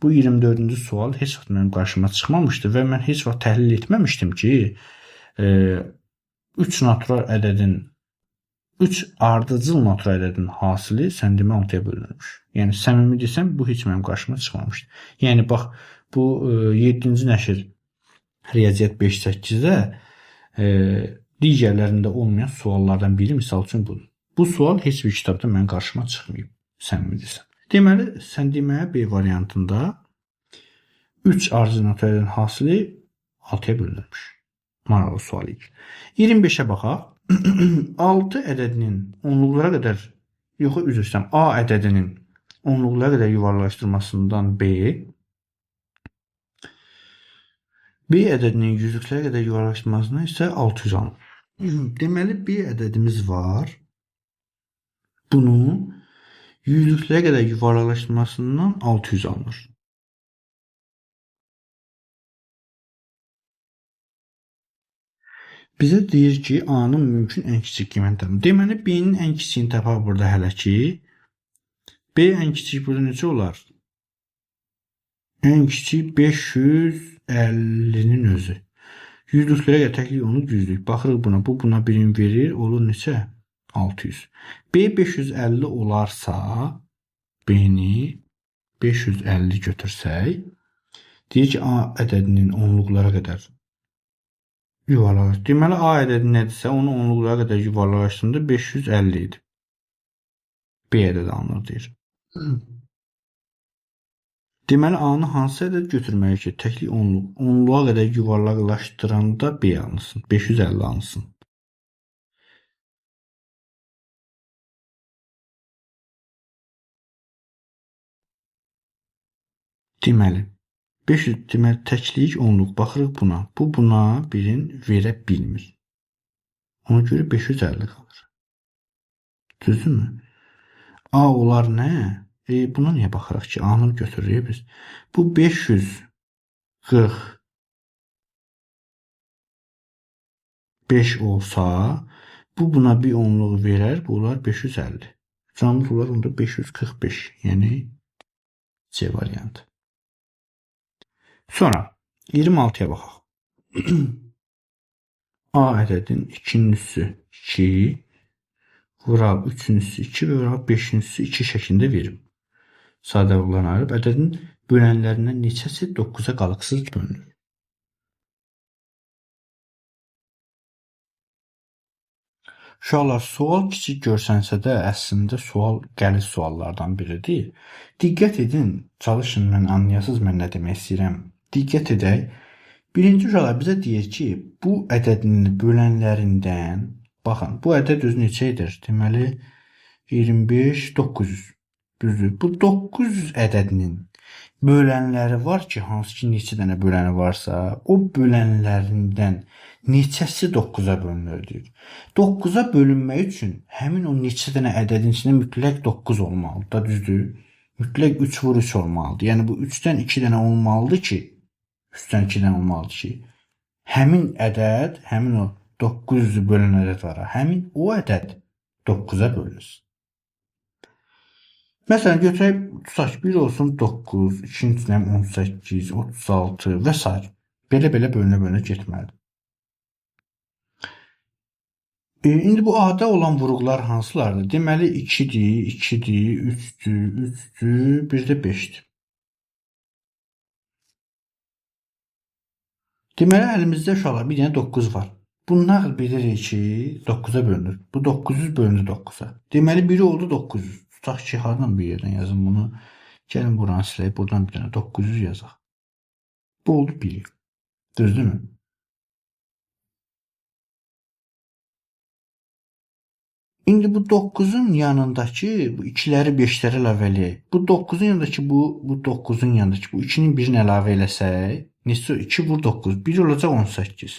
bu 24-cü sual heç vaxt mənim qarşıma çıxmamışdı və mən heç vaxt təhlil etməmişdim ki, 3 natural ədədin 3 ardıcıl natural ədədin hasili sən demə 6-ya bölünmüş. Yəni səmimi desəm, bu heç mənim qarşıma çıxmamışdı. Yəni bax, bu 7-ci nəşr Riyaziyyat 5-8-də digərlərində olmayan suallardan biri misal üçün budur. Bu sual heç bir kitabda mənim qarşıma çıxmayıb, səmimi desəm. Deməli, sən deməyə B variantında 3 ardıcıl natural ədədin hasili 6-ya bölünmüş. Maraqlı sual idi. 25-ə baxaq. 6 ədədinin onluqlara qədər, yox, üzr istəyirəm, A ədədinin onluqlara qədər yuvarlaşdırmasından B ədədinin yüzlüklərə qədər yuvarlaşdırmasından isə 600 alınır. Deməli, B ədədimiz var. Bunu yüzlüklərə qədər yuvarlaşdırmasından 600 alınır. Bizə deyir ki, A-nın mümkün ən kiçik qiymətlərini. Deməli, B-nin ən kiçiyini tapaq burada hələ ki. B ən kiçik burada necə olar? Ən kiçik 550-nin özü. Yüzlüklərə qədər təklik onu düzlük. Baxırıq buna. Bu buna birim verir. Olur neçə? 600. B 550 olarsa, B-ni 550 götürsək, deyir ki, A ədədinin onluqlara qədər yuvarlaşdır. Deməli, A ədədi nədirsə, onu onluqlara qədər yuvarlaşdırında 550 idi. B ədədi alınır, deyir. Deməli, A-nı hansı ədəd götürməliyik ki, təklik onluq. Onluğa qədər yuvarlaqlaşdıranda B alınsın, 550 alınsın. Deməli, 500 deməli təklik onluq. Baxırıq buna. Bu buna birin verə bilmir. Ona görə 550 qalır. Düzdürmü? A olar nə? Buna niyə baxırıq ki? A-nı götürürük biz. Bu 545 olsa, bu buna bir onluq verər. Bu olar 550. Cavabımız olar onda 545. Yəni C variantı. Sonra 26-ya baxaq. A ədədin 2-nin üssü 2, vuraq 3-ün üssü 2 və vuraq 5-in üssü 2 şəklində verim. Sadəliklərini ayırıb ədədin bölənlərindən neçəsi 9-a qalıqsız bölünür? Uşaqlar, sual kiçik görsənsə də əslində sual qəliz suallardan biridir. Diqqət edin, çalışın, mən anlayasınız mən nə demək istəyirəm. Diqqət edək. Birinci uşaqlar bizə deyir ki, bu ədədin bölənlərindən, baxın, bu ədəd özü neçə edir? Deməli, 25, 900. Düzdür. Bu 900 ədədinin bölənləri var ki, hansı ki neçə dənə böləni varsa, o bölənlərindən neçəsi 9-a bölünür deyir. 9-a bölünmək üçün həmin o neçə dənə ədədin içində mütləq 9 olmalıdır da, düzdür? Mütləq 3 vur 3 olmalıdır. Yəni bu 3-dən 2 dənə olmalıdır ki, 3-dən 2 dənə olmalıdır ki, həmin ədəd, həmin o 900-ü bölən ədəd var, həmin o ədəd 9-a bölünür. Məsələn, götürək, tutaq, bir olsun 9, ikincisindən 18, 36 və s. Belə-belə bölünə-bölünə getməlidir. İndi bu A-da olan vuruqlar hansılardır? Deməli, 2-dir, 2-dir, 3-dür, 3-dür, bir də 5-dir. Deməli, əlimizdə uşaqlar bir dənə 9 var. Bunlar bilirik ki, 9-a bölünür. Bu 900 bölünür 9-a. Deməli, biri oldu 900. Tutaq ki, hardan bir yerdən yazım bunu. Gəlin buranı silək, buradan bir dənə 900 yazaq. Bu oldu 1. Düzdürmü? İndi bu 9-un yanındakı bu 2-ləri 5-lərə əlavə eləyək. Bu 9-un yanındakı bu 9-un yanındakı bu 2-nin birini əlavə eləsək, neçə 2 vur 9, 1 olacaq 18.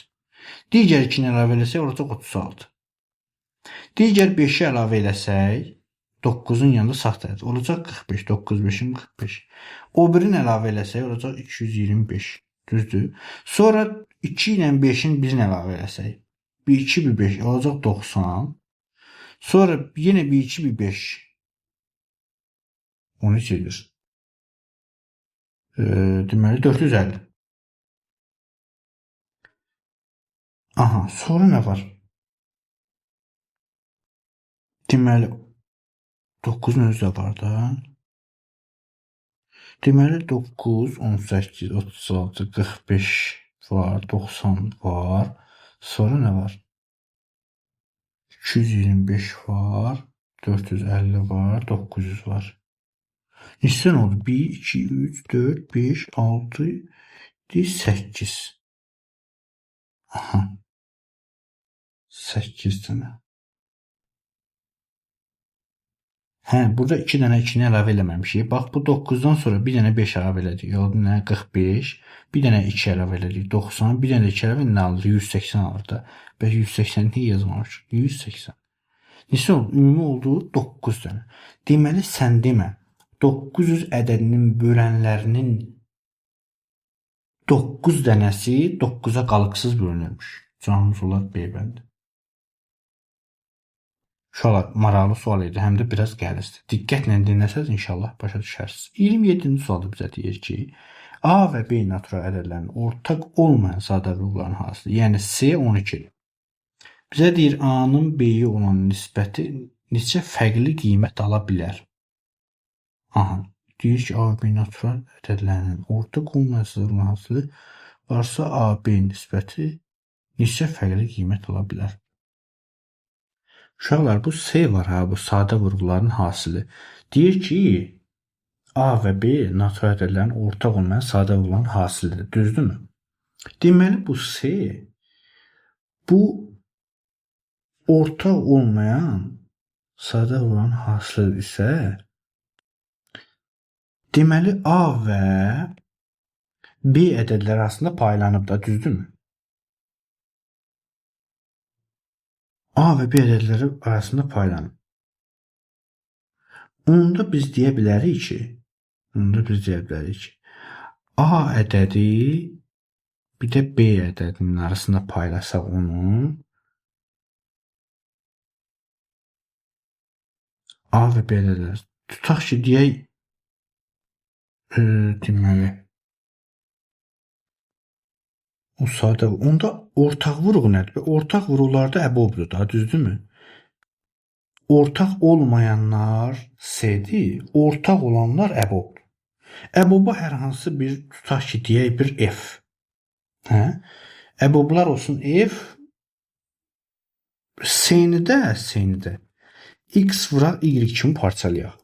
Digər 2-ni əlavə eləsək olacaq 36. Digər 5-i əlavə eləsək 9-un yanında sağ tərəf olacaq 45. 9 5-in 45. O birini əlavə eləsək olacaq 225. Düzdür? Sonra 2 ilə 5-in birini əlavə eləsək, bir 2 bir 5 olacaq 90. Sonra yine bir 2 bir 5. 13 edir. Deməli 450. Aha, sonra nə var? Deməli 9-un özü də var da. Deməli 9, 18, 36, 45 var, 90 var. Sonra nə var? 225 var, 450 var, 900 var. Neçə oldu? 1, 2, 3, 4, 5, 6, 8. Aha. 8 dənə. Hə, burada 2 dənə 2-ni əlavə eləməmişik. Bax, bu 9-dan sonra bir dənə 5 əlavə elədik. Oldu nə? 45. Bir dənə 2 əlavə elədik. 90. Bir dənə 2 əlavə nə aldı? 180 alır da. Bəs 180 niyə yazmamışıq? 180. Neçə oldu? Ümumi oldu 9 dənə. Deməli, sən demə. 900 ədədinin bölənlərinin 9 dənəsi 9-a qalıqsız bölünürmüş. Canımız olar beybənd. Uşaqlar, maraqlı sual idi, həm də biraz gəlizdir. Diqqətlə dinləsəz inşallah başa düşərsiniz. 27-ci sualda bizə deyir ki, A və B natural ədədlərin ortaq olmayan sadə qrupların hansıdır? Yəni C 12-dir. Bizə deyir A-nın B-yə olan nisbəti neçə fərqli qiymət ala bilər? Aha, deyir ki, A və B natural ədədlərinin ortaq olmayan sadə qrupların hansıdır? Varsa A, B nisbəti neçə fərqli qiymət ala bilər? Uşaqlar, bu C var ha, bu sadə vurğuların hasili. Deyir ki, A və B natural ədədlərin ortaq olmayan sadə vurğuların hasilidir. Düzdürmü? Deməli, bu C bu ortaq olmayan sadə vurğuların hasilidir isə deməli, A və B ədədləri arasında paylanıb da, düzdürmü? A və B ədədləri arasında paylanıb. Onda biz deyə bilərik ki, A ədədi bir də B ədədinin arasında paylasaq onu, A və B ədədləri tutaq ki, deyək deməli o sadə, onda ortaq vurğu nədir? Ortaq vurğularda əbobdur da, düzdürmü? Ortaq olmayanlar C-dir, ortaq olanlar əbobdur. Əboba hər hansı bir, tutaq ki, deyək bir F. Hə? Əboblar olsun F, C-ni də X vuraq Y kimi parçalayaq.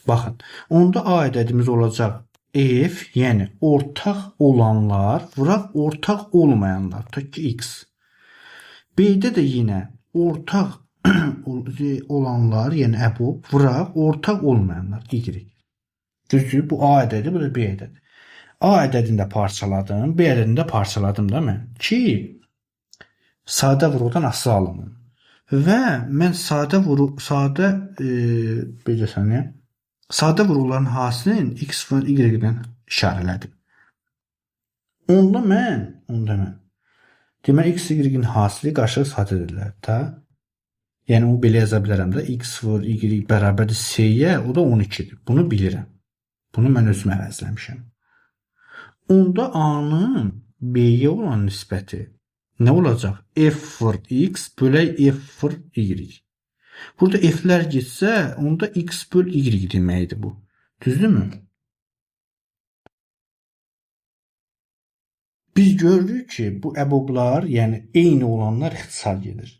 Baxın, onda A ədədimiz olacaq F, yəni ortaq olanlar vuraq ortaq olmayanlar, tutaq ki, X. B-də də yenə ortaq olanlar, yəni əbob vuraq ortaq olmayanlar, Y. Düzdür, bu A ədədi, bu da B ədədi. A ədədini də parçaladım, B ədədini də parçaladım da mən ki, sadə vurğudan asılı alınım. Və mən sadə vurğuların hasilinin X və Y-dən işarələdim. Onda mən deməli X, Y-in hasili qarşılıq sadə ədədlərdir da. Yəni o belə yaza bilərəm də X vur Y bərabərdir C-yə, o da 12-dir. Bunu bilirəm. Bunu mən özüm əvəzləmişəm. Onda A-nın B-yə olan nisbəti nə olacaq? F vur X bölək F vur Y. Burada F-lər getsə, onda X böl Y deməkdir bu. Düzdürmü? Biz görürük ki, bu əboblar, yəni eyni olanlar ixtisar gedir.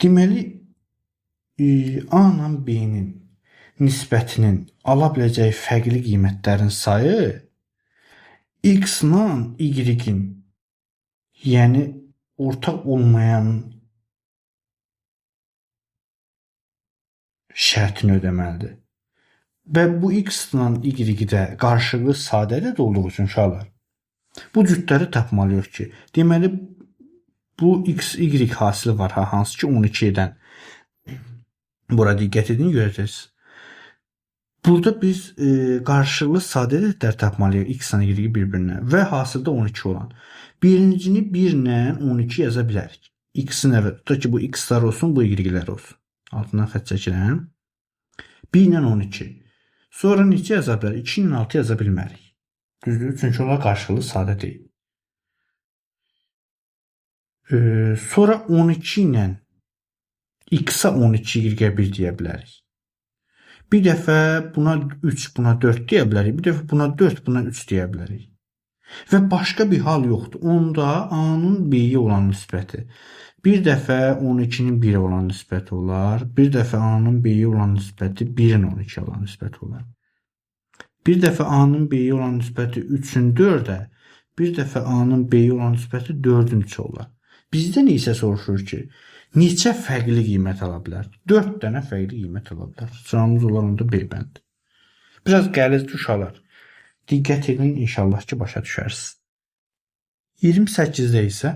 Deməli, A ilə B-nin nisbətinin ala biləcəyi fərqli qiymətlərin sayı X ilə Y-in, yəni ortaq olmayan şərtini ödəməlidir. Və bu X ilə Y-də qarşılıqlı sadə ədəd olduğu üçün uşaqlar, bu cütləri tapmalıyıq ki, deməli bu X, Y hasili var, hansı ki 12-dən. Bura diqqət edin, görəcəksiniz. Burada biz qarşılıqlı sadə ədədlər tapmalıyıq X ilə Y bir-birinə və hasildə 12 olan. Birincini 1 ilə 12 yaza bilərik. X-in əvəz, tutaq ki, bu X-lar olsun, bu Y-lər olsun. Altından xətt çəkirəm. 1 ilə 12. Sonra neçə yaza bilərik? 2 ilə 6 yaza bilmərik. Düzdür? Çünki onlar qarşılıqlı sadə deyil. Sonra 12 ilə X-a 12, Y-ə 1 deyə bilərik. Bir dəfə buna 3, buna 4 deyə bilərik. Bir dəfə buna 4, buna 3 deyə bilərik. Və başqa bir hal yoxdur. Onda A-nın B-yə olan nisbəti. Bir dəfə 12-nin 1-ə olan nisbəti olar. Bir dəfə A-nın B-yə olan nisbəti 1-in 12-yə olan nisbəti olar. Bir dəfə A-nın B-yə olan nisbəti 3-ün 4-ə. Bir dəfə A-nın B-yə olan nisbəti 4-ün 3-ə olar. Bizdən isə soruşur ki, neçə fərqli qiymət ala bilər? 4 dənə fərqli qiymət ala bilər. Sıramız olar onda B bəndi. Biraz qəlizdir uşaqlar. Diqqət edin, inşallah ki, başa düşərsiniz. 28-də isə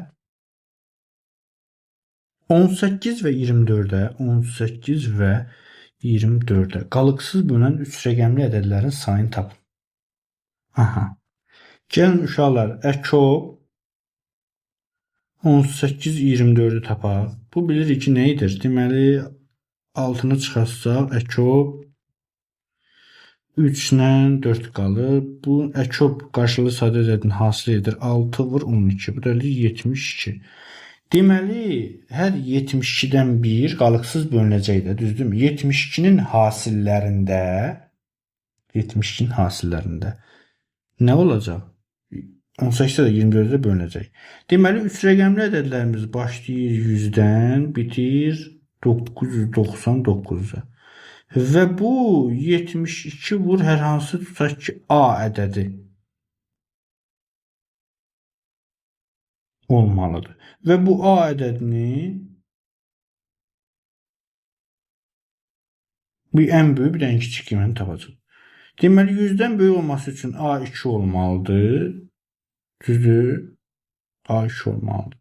18 və 24-ə, 18 və 24-ə qalıqsız bölünən 3 rəqəmli ədədlərin sayını tapın. Aha. Gəlin uşaqlar, əkov 18, 24-ü tapaq. Bu bilirik ki, nə edir? Deməli, altını çıxarsaq, əkov 3 ilə 4 qalır. Bu əkov qarşılıqlı sadə ədədin hasili edir. 6 vur 12. Bu da 72. Deməli, hər 72-dən 1 qalıqsız bölünəcək də, düzdürmü? 72-nin hasillərində nə olacaq? 18-də də 24-də bölünəcək. Deməli, 3 rəqəmli ədədlərimiz başlayır 100-dən, bitir 999-a. Və bu 72 vur hər hansı tutaq ki, A ədədi olmalıdır. Və bu A ədədini bir ən böyük, bir ən kiçik qiymətini tapacaq. Deməli, 100-dən böyük olması üçün A 2 olmalıdır. Düzdür? A2 olmalıdır.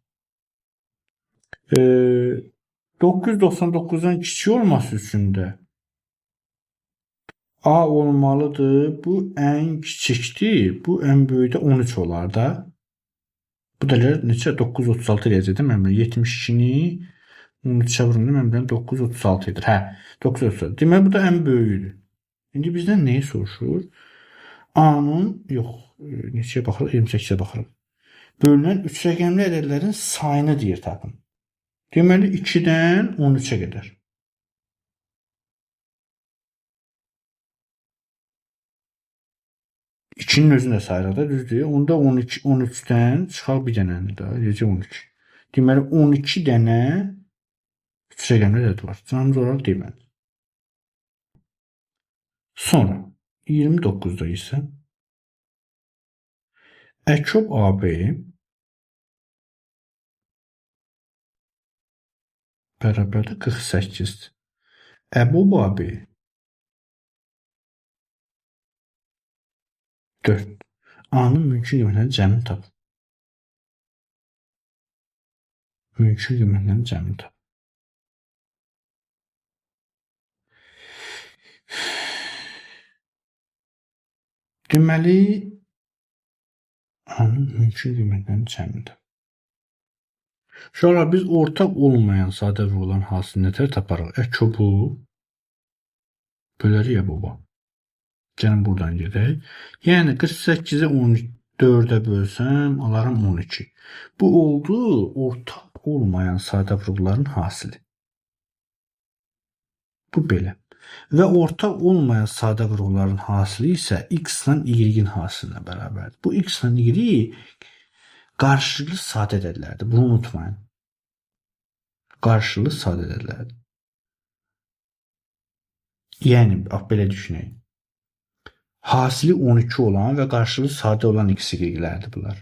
999-dan kiçik olması üçün də A olmalıdır. Bu ən kiçikdir. Bu ən böyükdə 13 olar da. Bu da neçə? 936 eləyəcək, değil mi? 72-ni 13-ə vurun, değil mi? 936 edir. Hə, 936. Deməli, bu da ən böyüdür. İndi bizdən nəyi soruşur? A-nın, yox, neçəyə baxırıq? 28-ə baxırıq. Bölünən 3 rəqəmli ədədlərin sayını deyir tapın. Deməli, 2-dən 13-ə qədər. 2-nin özünü də sayırıq da, düzdür? Onda 13-dən çıxaq bir dənəni də, necə 12. Deməli, 12 dənə 3 rəqəmli ədəd var. Canımız olaraq deməli. Sonra 29-da isə əkov AB bərabərdə 48-dir. Əbov AB 4. A-nın mümkün qiymətlərini cəmini tapın. Mümkün qiymətlərini cəmini tapın. Deməli, A-nın mümkün qiymətlərini cəmini tapın. Uşaqlar, biz ortaq olmayan sadə olan hasil nətər taparıq? Əkobu bölərik əboba. Gəlin buradan gedək. Yəni 48-i 14-ə bölsəm, alaram 12. Bu oldu ortaq olmayan sadə vurğuların hasili. Bu belə. Və ortaq olmayan sadə qurğuların hasili isə x-la y-in hasilinə bərabərdir. Bu x-la y qarşılıqlı sadə ədədlərdir. Bunu unutmayın. Qarşılıqlı sadə ədədlərdir. Yəni, belə düşünək. Hasili 12 olan və qarşılıqlı sadə olan x-y-lərdir bunlar.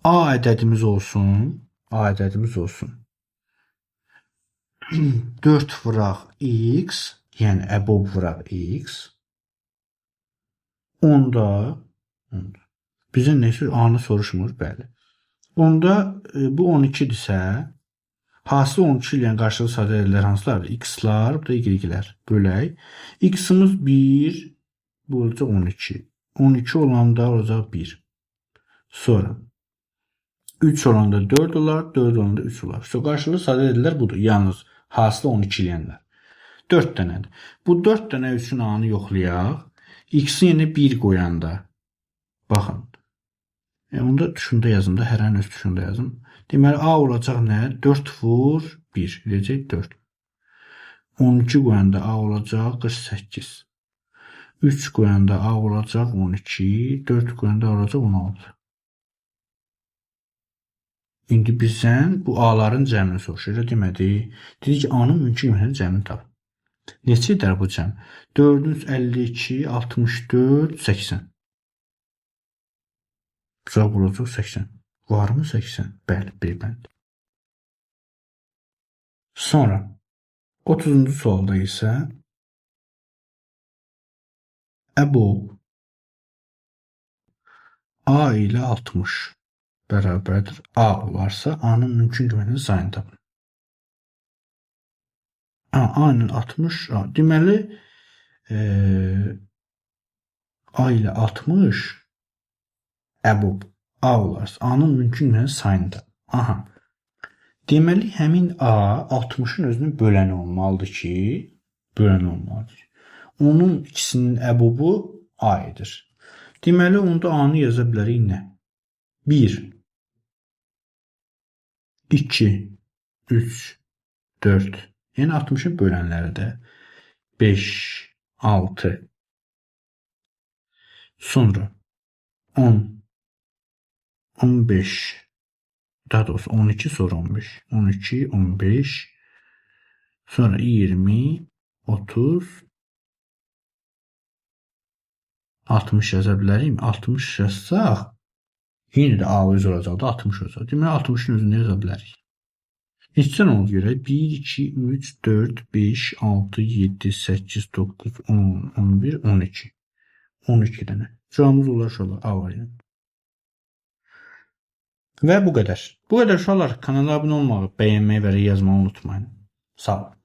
A ədədimiz olsun. A ədədimiz olsun. 4 vuraq x, yəni əbob vuraq x. Onda bizə nəsə A-nı soruşmur, bəli. Onda bu 12-dirsə, hasili 12 ilə qarşılıqlı sadə ədədlər hansılardır? X-lar, bu da y-lər. Bölək. X-imiz 1, bu olacaq 12. 12 olanda olacaq 1. Sonra 3 olanda 4 olar, 4 olanda 3 olar. Qarşılıqlı sadə ədədlər budur. Yalnız hasılı 12 iləyənlər. 4 dənədir. Bu 4 dənə üçün A-nı yoxlayaq. X-i yenə 1 qoyanda. Baxın. Onda tuşunda yazın da, hər an öz tuşunda yazın. Deməli, A olacaq nə? 4 vur 1. Eləcək 4. 12 qoyanda A olacaq 48. 3 qoyanda A olacaq 12. 4 qoyanda A olacaq 16. İndi bizdən bu A-ların cəmini soruşur. Elə demədik. Dedik ki, A-nın mümkün qiymətinin cəmini tap. Neçə edər bu cəm? 4 52, 64, 80. Cavab olacaq 80. Varmı 80? Bəli, bir bənd. Sonra 30-cu sualda isə əbob A ilə 60 bərabərdir. A olarsa, A-nın mümkün qiymətinin sayını tapın. A ilə 60, deməli, A ilə 60 əbob A olarsa, A-nın mümkün qiymətinin sayını tapın. Aha. Deməli, həmin A 60-ın özünün böləni olmalıdır ki, onun ikisinin əbobu A edir. Deməli, onda A-nı yaza bilərik nə? 1, 2, 3, 4. Yəni 60-ın bölənləri də 5, 6. Sonra 10, 15. Daha doğrusu 12 sonra 15. 12, 15. Sonra 20, 30. 60 yaza bilərik. 60 yazsaq, yenə də A öz olacaq da 60 olacaq. Deməli 60-ın özünü yaza bilərik. Neçədən onu görək? 1, 2, 3, 4, 5, 6, 7, 8, 9, 10, 11, 12. 12 dənə. Cavabımız olar A variantı. Və bu qədər. Bu qədər uşaqlar, kanala abunə olmağı, bəyənməyi və yazmağı unutmayın. Sağ olun.